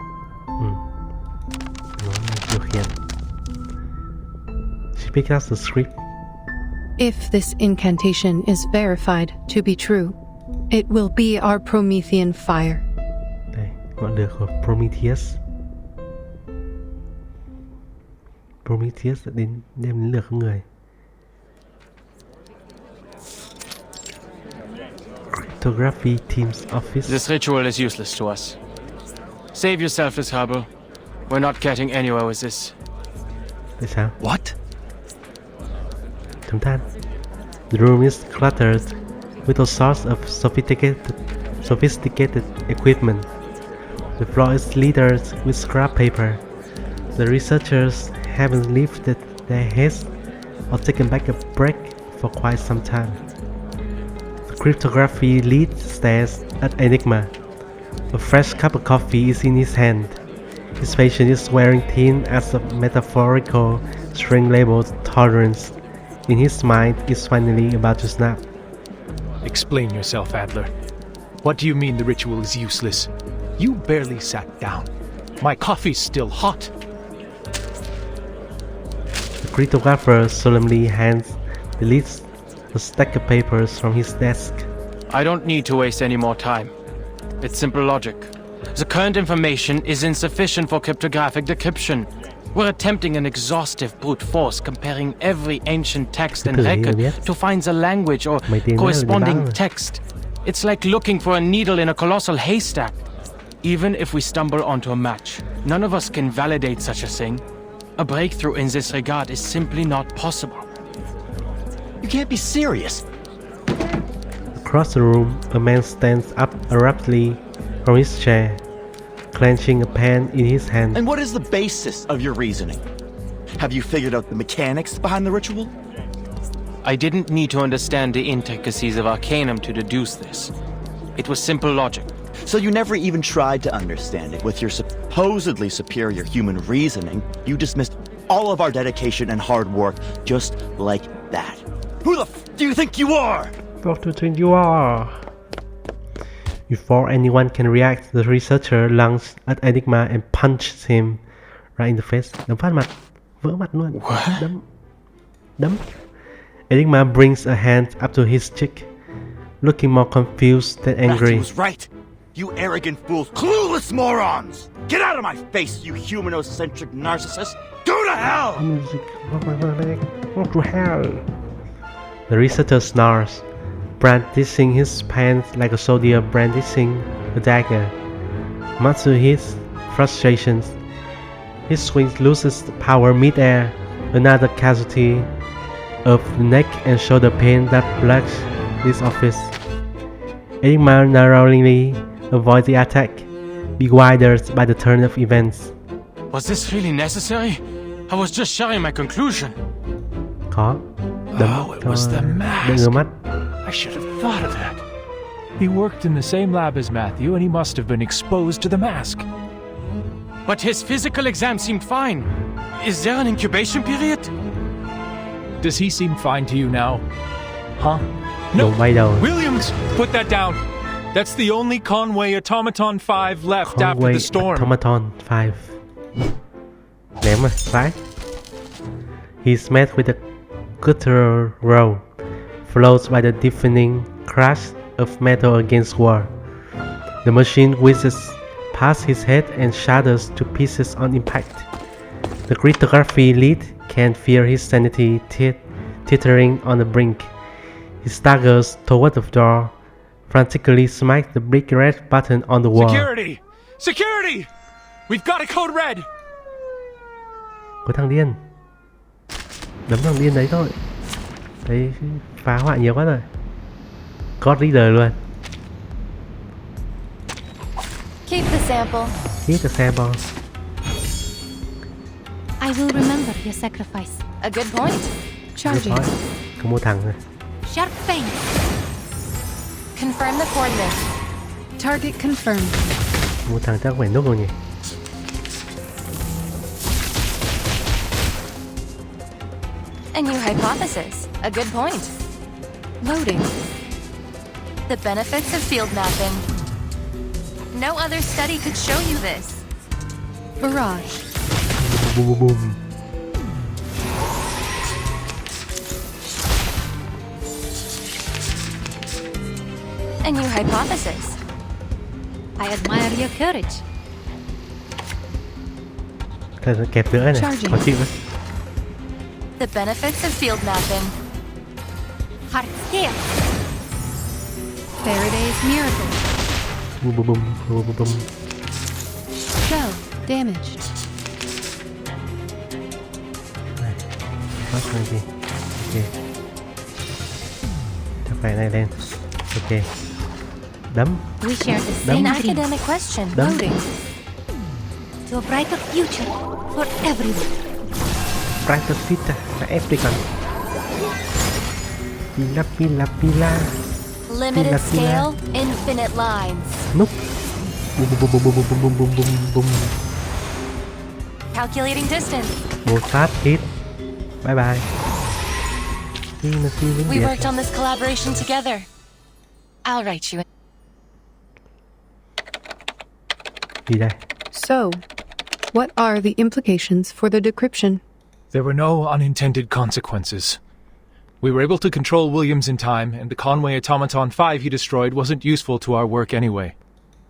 She picked up the script. If this incantation is verified to be true, it will be our Promethean fire. Đây, ngọn lửa của Prometheus. Prometheus đã đem đến lửa con người. Cryptography team's office. This ritual is useless to us. Save yourself the trouble. We're not getting anywhere with this. Tại sao? What? Thấm than. The room is cluttered with all sorts of sophisticated equipment. The floor is littered with scrap paper. The researchers haven't lifted their heads or taken back a break for quite some time. The cryptography lead stares at Enigma. A fresh cup of coffee is in his hand. His patient is wearing thin as a metaphorical string labeled tolerance. In his mind is finally about to snap. Explain yourself, Adler. What do you mean the ritual is useless? You barely sat down. My coffee's still hot. The cryptographer solemnly hands the lead a stack of papers from his desk. I don't need to waste any more time. It's simple logic. The current information is insufficient for cryptographic decryption. We're attempting an exhaustive brute force comparing every ancient text and record to find the language or corresponding text. It's like looking for a needle in a colossal haystack. Even if we stumble onto a match, none of us can validate such a thing. A breakthrough in this regard is simply not possible. You can't be serious. Across the room, a man stands up abruptly from his chair, clenching a pen in his hand. And what is the basis of your reasoning? Have you figured out the mechanics behind the ritual? I didn't need to understand the intricacies of Arcanum to deduce this. It was simple logic. So you never even tried to understand it. With your supposedly superior human reasoning, you dismissed all of our dedication and hard work just like that. Who the f do you think you are? What do you think you are? Before anyone can react, the researcher lunges at Enigma and punches him right in the face. Đấm phát mặt, vỡ mặt luôn. Đấm. Enigma brings a hand up to his cheek, looking more confused than angry. Matthew was right. You arrogant fools, clueless morons! Get out of my face, you humanocentric narcissist! Go to hell! Go to hell! The researcher snarls, brandishing his pants like a soldier brandishing a dagger. Much to his frustrations, his swing loses power mid-air, another casualty of the neck and shoulder pain that plagues this office. Enigma narrowly avoids the attack, bewildered by the turn of events. Was this really necessary? I was just sharing my conclusion. Có. Oh, it was the mask. I should have thought of that. He worked in the same lab as Matthew, and he must have been exposed to the mask. But his physical exam seemed fine. Is there an incubation period? Does he seem fine to you now? Huh? No. Williams, put that down. That's the only Conway Automaton 5 left after the storm. Automaton 5. Ném rồi, vãi. He's met with a guttural roar, followed by the deafening crash of metal against wall. The machine whizzes past his head and shatters to pieces on impact. The cryptography lead can feel his sanity teetering on the brink. He staggers toward the door, frantically smacks the big red button on the wall. Security! Security! We've got a code red! Có thằng điên. Đấm thằng điên đấy thôi. Đấy phá hoại nhiều quá rồi. God leader luôn. Keep the sample. Keep the sample. I will remember your sacrifice. A good point. Charging. Có một thằng rồi. Sharp thing. Confirm the coordinates. Target confirmed. Một thằng chắc phải núp rồi nhỉ. A new hypothesis. A good point. Loading. The benefits of field mapping. No other study could show you this. Barrage. Boom, boom, boom. A new hypothesis. I admire your courage. Kẹp nữa này, khó chịu đấy. The benefits of field mapping. Heart here. Faraday's miracle. Boom, boom, boom, boom, boom, boom. Shell damaged. Này, phát này gì? Ok. Thắp cái này lên. Ok. Đấm. We share the same academic question. Đấm. Loading. to a brighter future for everyone. Brighter future for everyone. Pila. Limited scale, infinite lines. Nope. Boom. Calculating distance. Một phát hit. Bye. We worked on this collaboration together. I'll write you. Gì đây? So, what are the implications for the decryption? There were no unintended consequences. We were able to control Williams in time, and the Conway Automaton 5 he destroyed wasn't useful to our work anyway.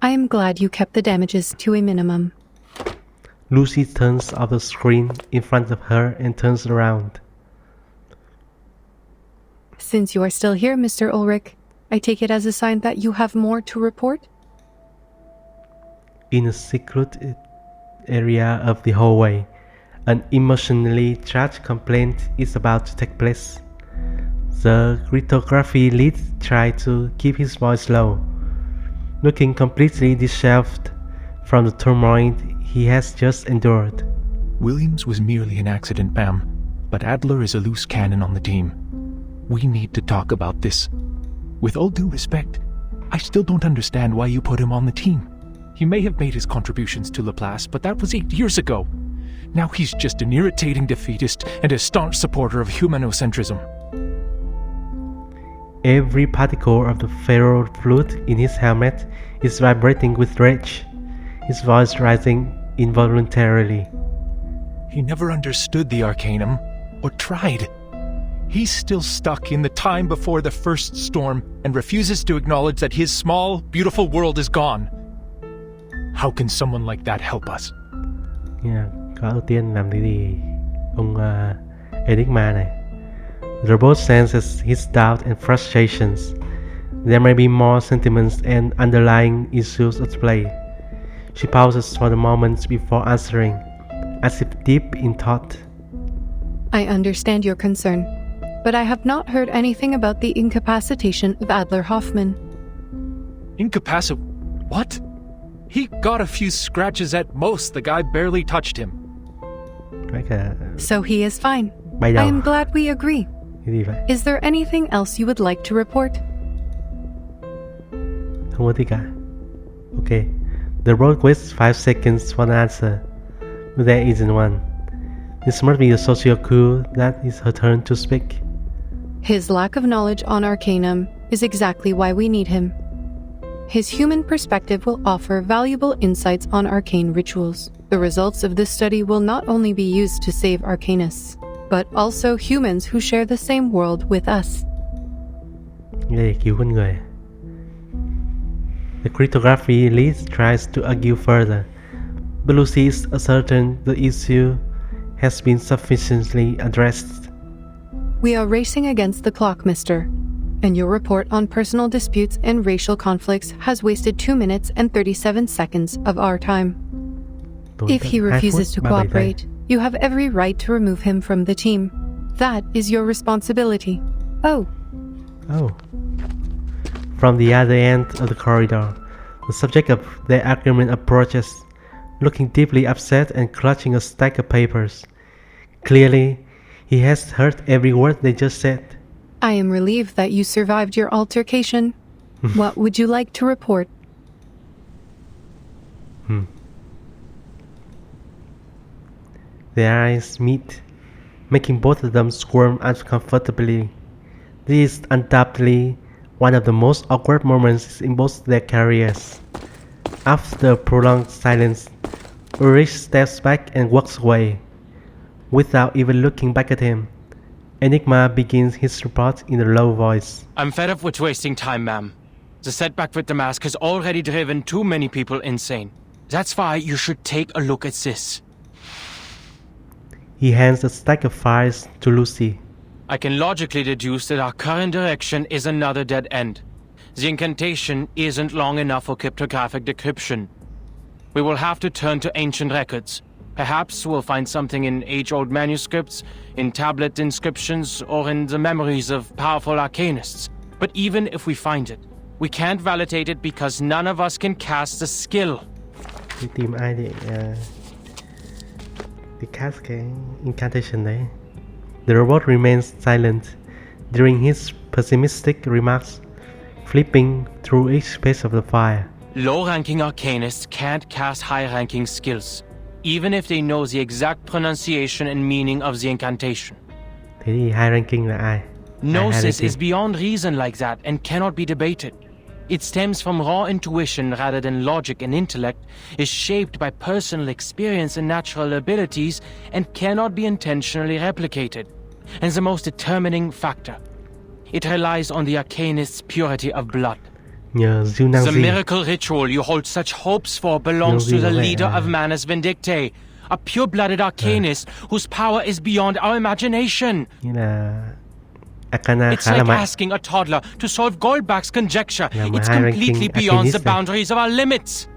I am glad you kept the damages to a minimum. Lucy turns off the screen in front of her and turns around. Since you are still here, Mr. Ulrich, I take it as a sign that you have more to report? In a secluded area of the hallway, an emotionally charged complaint is about to take place. The cryptography lead tried to keep his voice low, looking completely disheveled from the turmoil he has just endured. Williams was merely an accident, ma'am, but Adler is a loose cannon on the team. We need to talk about this. With all due respect, I still don't understand why you put him on the team. He may have made his contributions to Laplace, but that was 8 years ago. Now he's just an irritating defeatist and a staunch supporter of humanocentrism. Every particle of the ferrofluid in his helmet is vibrating with rage, his voice rising involuntarily. He never understood the Arcanum, or tried. He's still stuck in the time before the first storm and refuses to acknowledge that his small, beautiful world is gone. How can someone like that help us? Câu đầu tiên làm gì ông Enigma này. The robot senses his doubt and frustrations. There may be more sentiments and underlying issues at play. She pauses for the moment before answering, as if deep in thought. I understand your concern, but I have not heard anything about the incapacitation of Adler Hoffman. What? He got a few scratches at most. The guy barely touched him. So he is fine. I am glad we agree. Is there anything else you would like to report? Không có gì cả. Okay. The robot waits 5 seconds for an answer, but there isn't one. This must be a social clue that it's her turn to speak. His lack of knowledge on Arcanum is exactly why we need him. His human perspective will offer valuable insights on arcane rituals. The results of this study will not only be used to save Arcanists, but also humans who share the same world with us. Để cứu con người. The cryptography lead tries to argue further, but Lucy is certain the issue has been sufficiently addressed. We are racing against the clock, mister, and your report on personal disputes and racial conflicts has wasted 2 minutes and 37 seconds of our time. If he refuses to cooperate, you have every right to remove him from the team. That is your responsibility. Oh. From the other end of the corridor, the subject of their argument approaches, looking deeply upset and clutching a stack of papers. Clearly, he has heard every word they just said. I am relieved that you survived your altercation. What would you like to report? Their eyes meet, making both of them squirm uncomfortably. This is undoubtedly one of the most awkward moments in both their careers. After a prolonged silence, Ulrich steps back and walks away. Without even looking back at him, Enigma begins his report in a low voice. I'm fed up with wasting time, ma'am. The setback with the mask has already driven too many people insane. That's why you should take a look at this. He hands a stack of files to Lucy. I can logically deduce that our current direction is another dead end. The incantation isn't long enough for cryptographic decryption. We will have to turn to ancient records. Perhaps we'll find something in age-old manuscripts, in tablet inscriptions, or in the memories of powerful arcanists. But even if we find it, we can't validate it because none of us can cast the skill. Đi tìm ai để Đi cast cái incantation đấy. The robot remains silent during his pessimistic remarks, flipping through each page of the file. Low-ranking arcanists can't cast high-ranking skills, even if they know the exact pronunciation and meaning of the incantation. Thế thì high ranking là ai? Gnosis is beyond reason like that and cannot be debated. It stems from raw intuition rather than logic and intellect, is shaped by personal experience and natural abilities, and cannot be intentionally replicated. And the most determining factor, it relies on the arcanist's purity of blood. The miracle ritual you hold such hopes for belongs to the leader of Manus Vindictae, a pure-blooded arcanist whose power is beyond our imagination. It's like asking a toddler to solve Goldbach's conjecture. It's completely beyond the boundaries of our limits.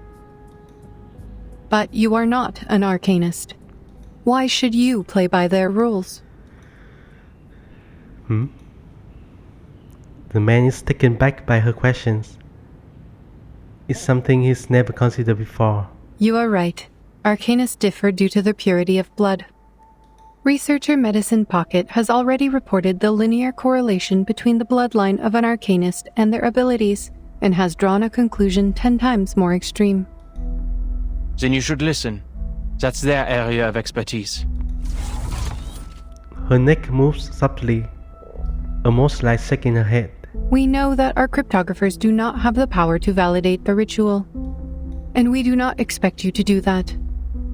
But you are not an arcanist. Why should you play by their rules? The man is taken back by her questions. It's something he's never considered before. You are right. Arcanists differ due to their purity of blood. Researcher Medicine Pocket has already reported the linear correlation between the bloodline of an arcanist and their abilities, and has drawn a conclusion 10 times more extreme. Then you should listen. That's their area of expertise. Her neck moves subtly, almost like shaking her head. We know that our cryptographers do not have the power to validate the ritual, and we do not expect you to do that.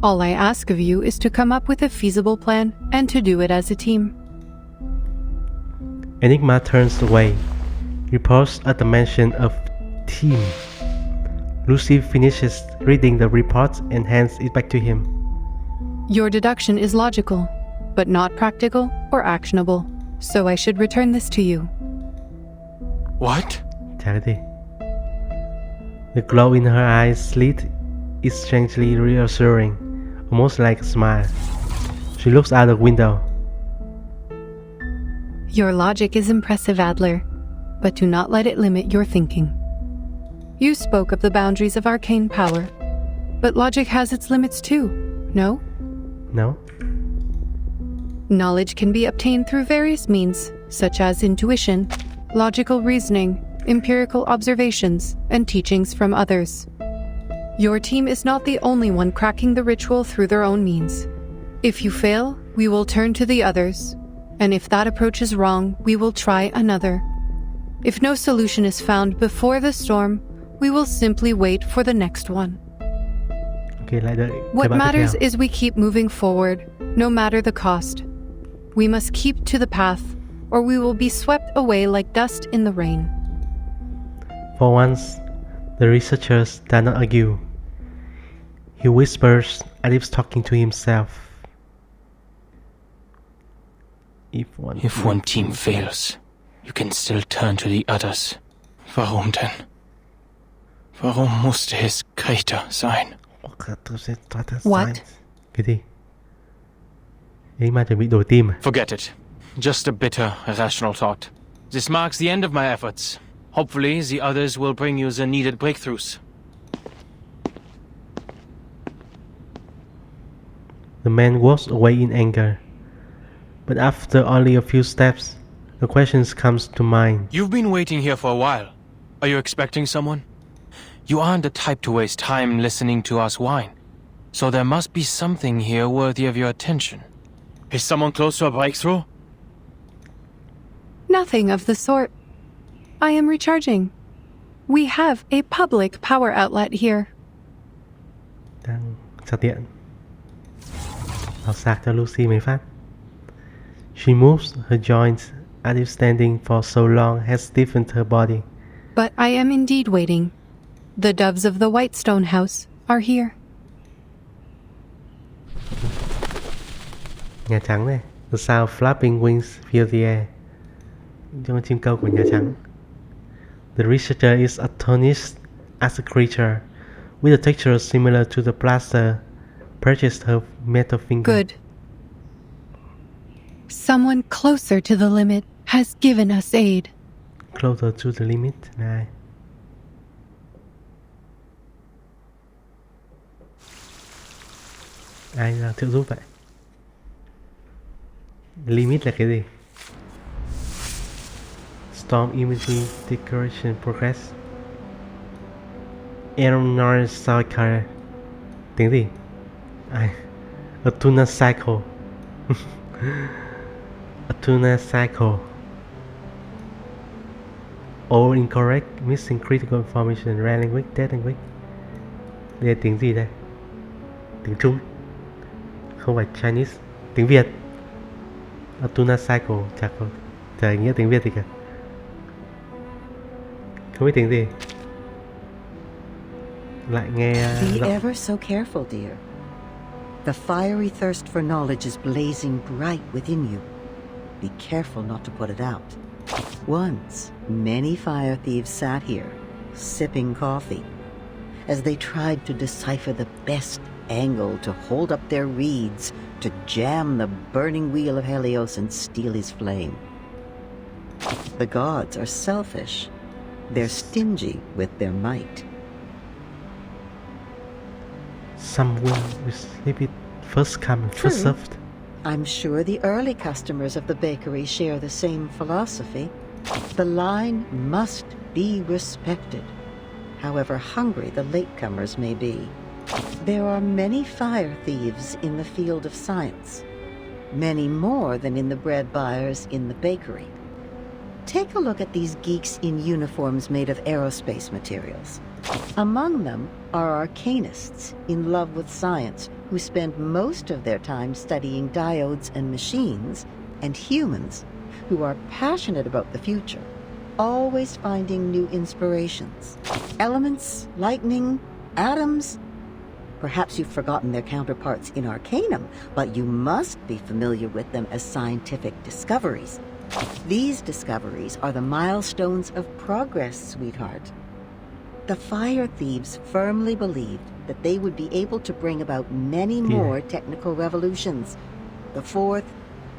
All I ask of you is to come up with a feasible plan and to do it as a team. Enigma turns away, repulsed at the mention of team. Lucy finishes reading the report and hands it back to him. Your deduction is logical, but not practical or actionable, so I should return this to you. What? The glow in her eyes slit is strangely reassuring, almost like a smile. She looks out the window. Your logic is impressive, Adler, but do not let it limit your thinking. You spoke of the boundaries of arcane power, but logic has its limits too, no? No. Knowledge can be obtained through various means, such as intuition, logical reasoning, empirical observations, and teachings from others. Your team is not the only one cracking the ritual through their own means. If you fail, we will turn to the others, and if that approach is wrong, we will try another. If no solution is found before the storm, we will simply wait for the next one. What matters is we keep moving forward, no matter the cost. We must keep to the path, or we will be swept away like dust in the rain. For once, the researchers did not argue. He whispers as if talking to himself. If one team fails, you can still turn to the others. Warum denn? Warum musste es Greta sein? What? Cái gì? Enigma chuẩn bị đổi team à? Forget it. Just a bitter, irrational thought. This marks the end of my efforts. Hopefully, the others will bring you the needed breakthroughs. The man walks away in anger. But after only a few steps, the question comes to mind. You've been waiting here for a while. Are you expecting someone? You aren't the type to waste time listening to us whine. So there must be something here worthy of your attention. Is someone close to a breakthrough? Nothing of the sort. I am recharging. We have a public power outlet here. Đang sạc điện. I'll sạc cho Lucy mấy phát. She moves her joints as if standing for so long has stiffened her body. But I am indeed waiting. The doves of the Whitestone House are here. Nhà Trắng này. The sound of flapping wings fill the air. Trong chim câu của Nhà Trắng. The researcher is astonished as a creature with a texture similar to the plaster purchased her metal finger. Good. Someone closer to the limit has given us aid. Closer to the limit. Này. Ai là trợ giúp vậy? Limit là cái gì? Storm imaging decoration progress. Aeronaut cycle. Tiếng gì? A tuna cycle. A tuna cycle. All incorrect, missing critical information, rare language, dead language. Đây là tiếng gì đây? Tiếng Trung. Không phải Chinese. Tiếng Việt. A tuna cycle. Chả nghĩa tiếng Việt gì cả. Không biết tiếng gì. Lại nghe Be ever so careful, dear. The fiery thirst for knowledge is blazing bright within you. Be careful not to put it out. Once, many fire thieves sat here, sipping coffee, as they tried to decipher the best angle to hold up their reeds, to jam the burning wheel of Helios and steal his flame. The gods are selfish. They're stingy with their might. Some will receive it first come, first served. I'm sure the early customers of the bakery share the same philosophy. The line must be respected, however hungry the latecomers may be. There are many fire thieves in the field of science, many more than in the bread buyers in the bakery. Take a look at these geeks in uniforms made of aerospace materials. Among them are arcanists in love with science who spend most of their time studying diodes and machines, and humans who are passionate about the future, always finding new inspirations. Elements, lightning, atoms. Perhaps you've forgotten their counterparts in Arcanum, but you must be familiar with them as scientific discoveries. These discoveries are the milestones of progress, sweetheart. The fire thieves firmly believed that they would be able to bring about many more technical revolutions. The fourth,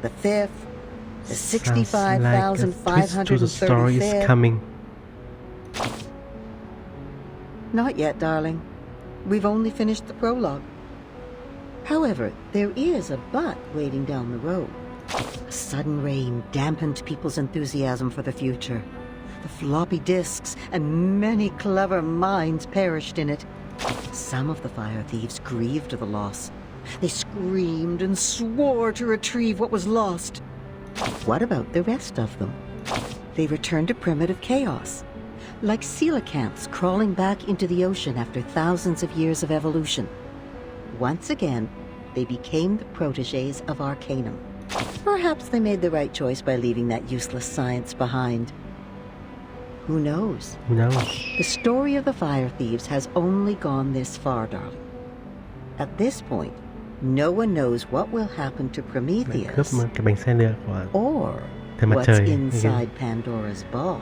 the fifth, the 65,535th. The story is coming. Not yet, darling. We've only finished the prologue. However, there is a but waiting down the road. A sudden rain dampened people's enthusiasm for the future. The floppy disks and many clever minds perished in it. Some of the fire thieves grieved the loss. They screamed and swore to retrieve what was lost. What about the rest of them? They returned to primitive chaos, like coelacanths crawling back into the ocean after thousands of years of evolution. Once again, they became the protégés of Arcanum. Perhaps they made the right choice by leaving that useless science behind. Who knows? Who knows? The story of the fire thieves has only gone this far, darling. At this point, no one knows what will happen to Prometheus or what's inside Pandora's box.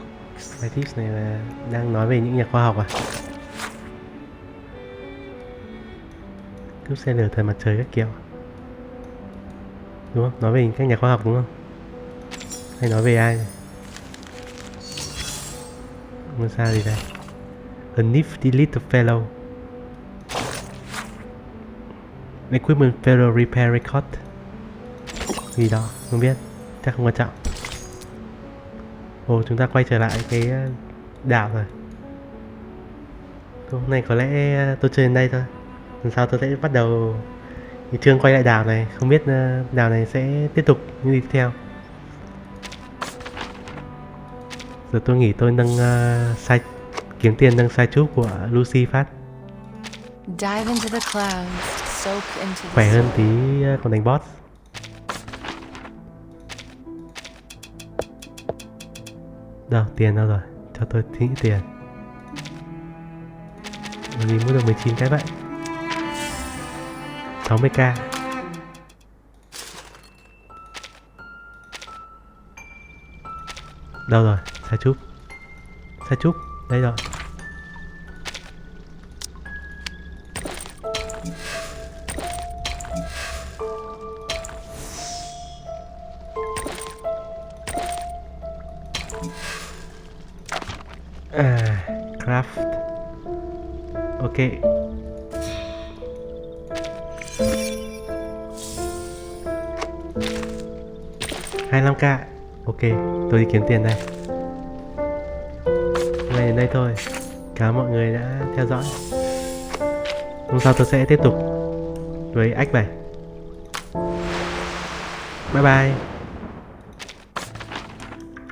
Cái tips này là đang nói về những nhà khoa học à? Cướp xe lửa thời mặt trời các kiểu. Đúng không? Nói về các nhà khoa học đúng không? Hay nói về ai này? Không sao gì đây? A nifty little fellow. Equipment failure repair record. Gì đó, không biết. Chắc không quan trọng. Ồ, chúng ta quay trở lại cái đảo rồi. Hôm nay có lẽ tôi chơi đến đây thôi. Lần sau tôi sẽ bắt đầu cái chương quay lại đảo này. Không biết đảo này sẽ tiếp tục như đi tiếp theo. Giờ tôi nghĩ tôi nâng kiếm tiền nâng sai chúp của Lucy phát. Khỏe hơn tí còn đánh boss. Đâu, tiền đâu rồi? Cho tôi tí tiền. Mình mua được 19 cái vậy. 60k. Đâu rồi? Sai chúp. Sai chúp. Đây rồi. Craft. Ok. 25k. Ok, tôi đi kiếm tiền đây. Hôm nay đến đây thôi. Cảm ơn mọi người đã theo dõi. Hôm sau tôi sẽ tiếp tục với act 7. Bye bye.